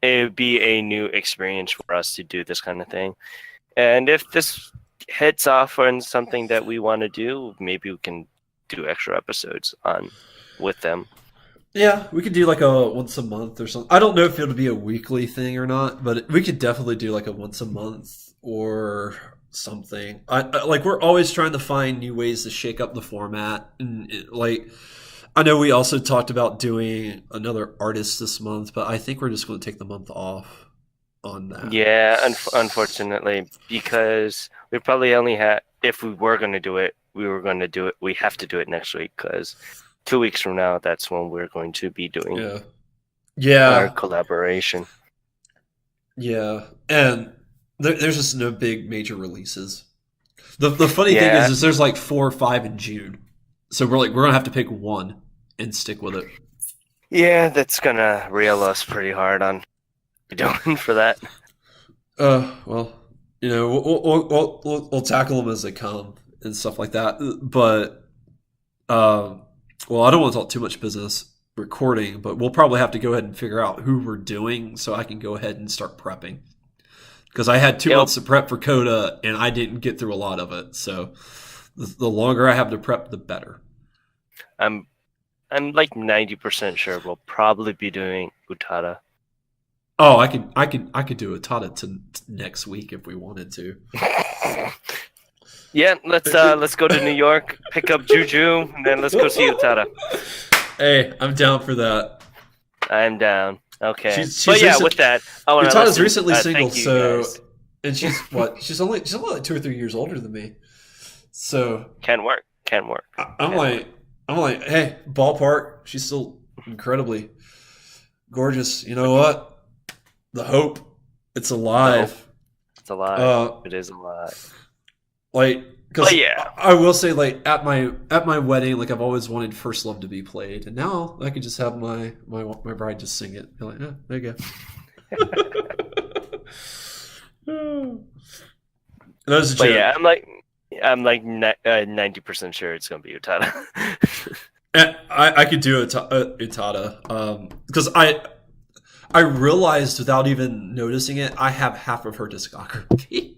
it would be a new experience for us to do this kind of thing. And if this hits off on something that we want to do, maybe we can do extra episodes on with them. Yeah, we could do like a once a month or something. I don't know if it'll be a weekly thing or not, but we could definitely do like a once a month or something. Like we're always trying to find new ways to shake up the format, and like I know we also talked about doing another artist this month, but I think we're just going to take the month off on that. Yeah, unfortunately, because we probably only had, if we were going to do it, we have to do it next week because 2 weeks from now, that's when we're going to be doing Yeah, our yeah, collaboration. yeah, and there's just no big major releases. The funny thing Yeah, is there's like 4 or 5 in June, so we're gonna have to pick one and stick with it. yeah, that's gonna reel us pretty hard on doing for that. Well, you know, we'll tackle them as they come and stuff like that. But, well, I don't want to talk too much business recording, but we'll probably have to go ahead and figure out who we're doing so I can go ahead and start prepping. Because I had 2 months to prep for Coda and I didn't get through a lot of it. So the longer I have to prep, the better. I'm like 90% sure we'll probably be doing Utada. Oh, I could do a Tata to next week if we wanted to. Yeah, let's go to New York, pick up Juju, and then let's go see Utada. Hey, I'm down for that. I'm down. Okay, She's but yeah, recent- with that, I want to Utada's recently single, thank you so guys. and she's what? She's only like 2 or 3 years older than me. So Can work. I'm like, hey, ballpark. She's still incredibly gorgeous. You know what? The hope, it's alive. It's alive. Uh, It is alive. like, because But yeah, I will say, like at my wedding, like I've always wanted First Love to be played, and now I could just have my bride just sing it. Be like, yeah, there you go. That was a but joke. yeah, I'm like 90% sure it's gonna be Utada. I could do Utada because I realized without even noticing it, I have half of her discography.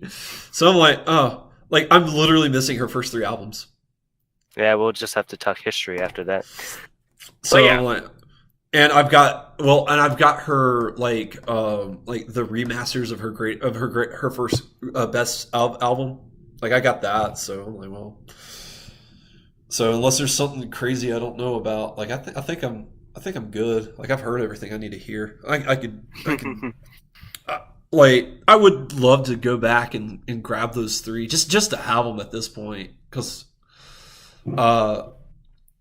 So I'm like, oh, like I'm literally missing her first 3 albums. Yeah, we'll just have to talk history after that. So But yeah. I'm like, and I've got her like the remasters of her first best album. Like I got that, so I'm like, well, so unless there's something crazy I don't know about, like I think I'm good. Like I've heard everything I need to hear. I could like I would love to go back and grab those 3 just to have them at this point because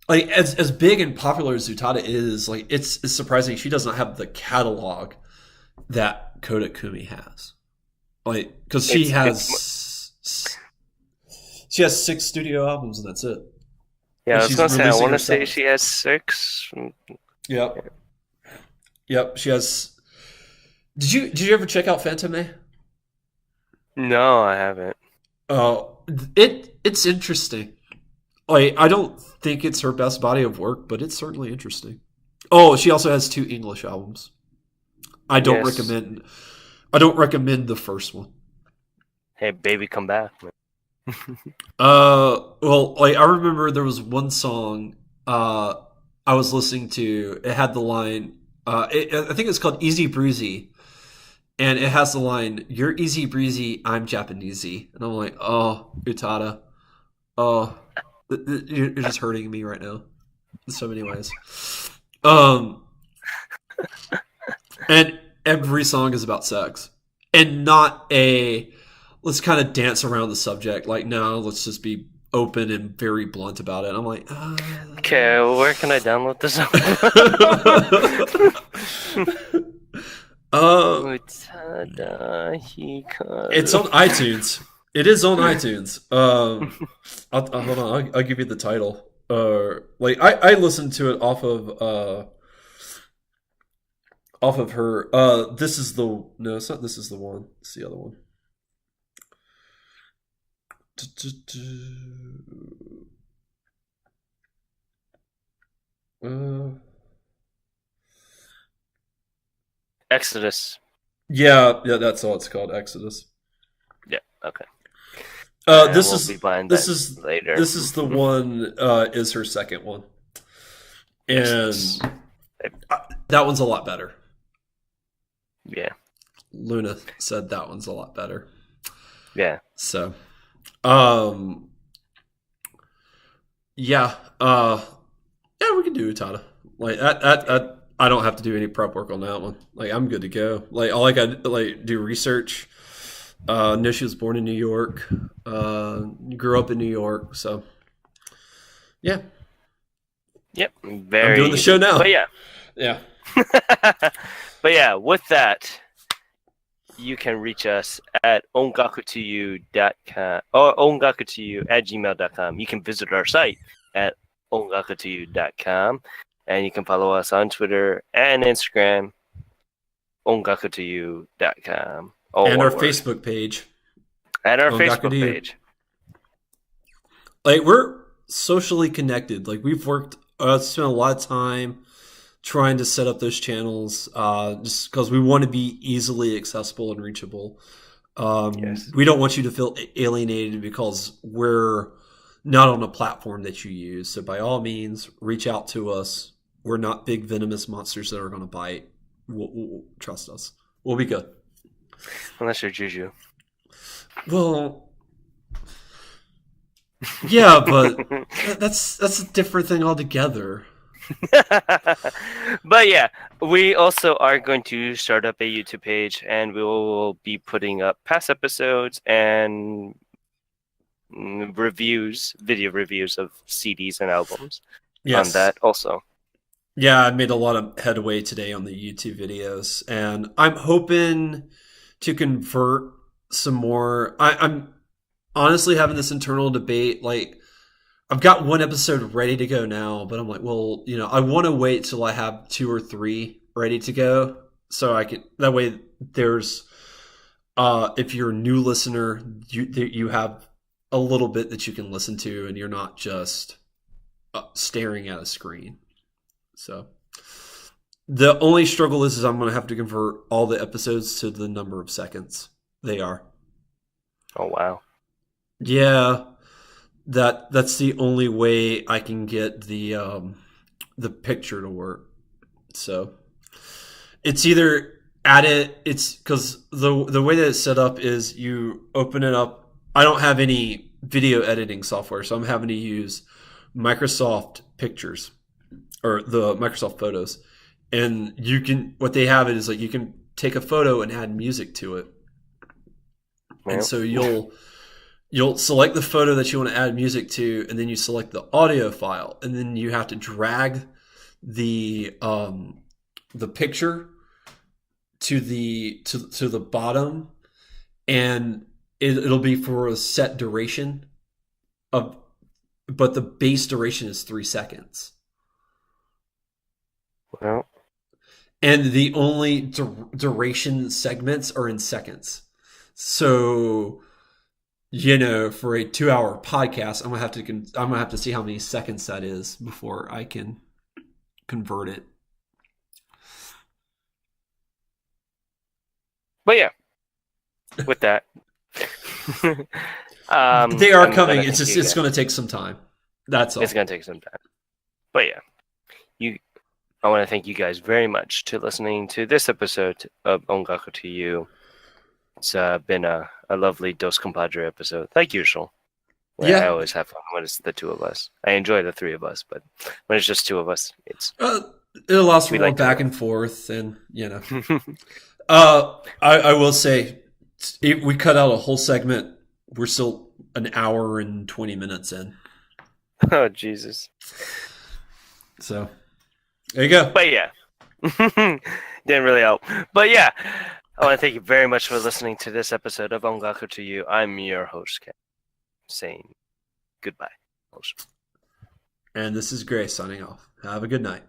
like as big and popular as Utada is, like it's surprising she doesn't have the catalog that Koda Kumi has. Like because she has 6 studio albums and that's it. Yeah, And I was she's gonna say I releasing want to her say stuff. she has 6. Yep. She has. Did you ever check out Phantom? No, I haven't. Oh, it's interesting. Like I don't think it's her best body of work, but it's certainly interesting. Oh, she also has 2 English albums. I don't Yes. recommend. I don't recommend the first one. Hey, baby, come back. Well, like I remember there was one song I was listening to. It had the line. I think it's called Easy Breezy, and it has the line, "You're easy breezy, I'm Japanesey," and I'm like, oh, Utada, oh, you're just hurting me right now in so many ways. And every song is about sex, and not a let's kind of dance around the subject. Like, no, let's just be open and very blunt about it. I'm like, Okay, where can I download this? Utada Utada Hikaru. it's on iTunes. It is on iTunes. Hold on. I'll give you the title. Like I listened to it off of her. This is the no, it's not. This is the one. It's the other one. Uh, Exodus. yeah, that's all it's called. Exodus. Yeah. Okay. This We'll be is buying this that is later. this is the one. Is her second one, Exodus. and that one's a lot better. Yeah. Luna said that one's a lot better. Yeah. So, um, yeah, yeah, we can do Utada. Like I don't have to do any prep work on that one. Like I'm good to go. Like all I got like do research. Know she was born in New York. Grew up in New York. So, yeah, Yep. I'm doing the show now. But yeah. Yeah. But yeah, with that, you can reach us at ongakutoyou.com or ongakutoyou@gmail.com. You can visit our site at ongakutoyou.com, and you can follow us on Twitter and Instagram, ongakutoyou.com. And our Facebook page. And our Ongaku Facebook to You. page. Like we're socially connected. Like we've worked, spent a lot of time trying to set up those channels, just because we want to be easily accessible and reachable. Yes. We don't want you to feel alienated because we're not on a platform that you use. So by all means, reach out to us. We're not big venomous monsters that are going to bite. We'll trust us. We'll be good. Unless you're Juju. Well, yeah, but that's a different thing altogether. But yeah, we also are going to start up a YouTube page, and we will be putting up past episodes and video reviews of CDs and albums on that also. Yeah, I made a lot of headway today on the YouTube videos, and I'm hoping to convert some more. I'm honestly having this internal debate. Like, I've got one episode ready to go now, but I'm like, well, I want to wait till I have 2 or 3 ready to go, so I can. That way, there's if you're a new listener, you have a little bit that you can listen to, and you're not just staring at a screen. So the only struggle is I'm going to have to convert all the episodes to the number of seconds they are. Oh wow! Yeah, that's the only way I can get the picture to work. So it's either it's because the way that it's set up is you open it up. I don't have any video editing software, so I'm having to use Microsoft Pictures or the Microsoft Photos, and what they have it is like you can take a photo and add music to it, and so you'll select the photo that you want to add music to, and then you select the audio file, and then you have to drag the picture to the bottom, and it'll be for a set duration but the base duration is 3 seconds. Well, and the only duration segments are in seconds. So, for a 2-hour podcast, I'm gonna have to see how many seconds that is before I can convert it. But yeah, with that, they are coming. It's going to take some time. That's all. It's going to take some time. But yeah, I want to thank you guys very much to listening to this episode of Ongaku to You. It's been a lovely Dos Compadre episode. Like usual. I always have fun when it's the 2 of us. I enjoy the 3 of us, but when it's just 2 of us, it's it allows for a little back and forth, and I will say, we cut out a whole segment. We're still an hour and 20 minutes in. Oh Jesus! So there you go. But yeah, didn't really help. But yeah, I want to thank you very much for listening to this episode of Ongaku to You. I'm your host, Ken, saying goodbye. And this is Grace signing off. Have a good night.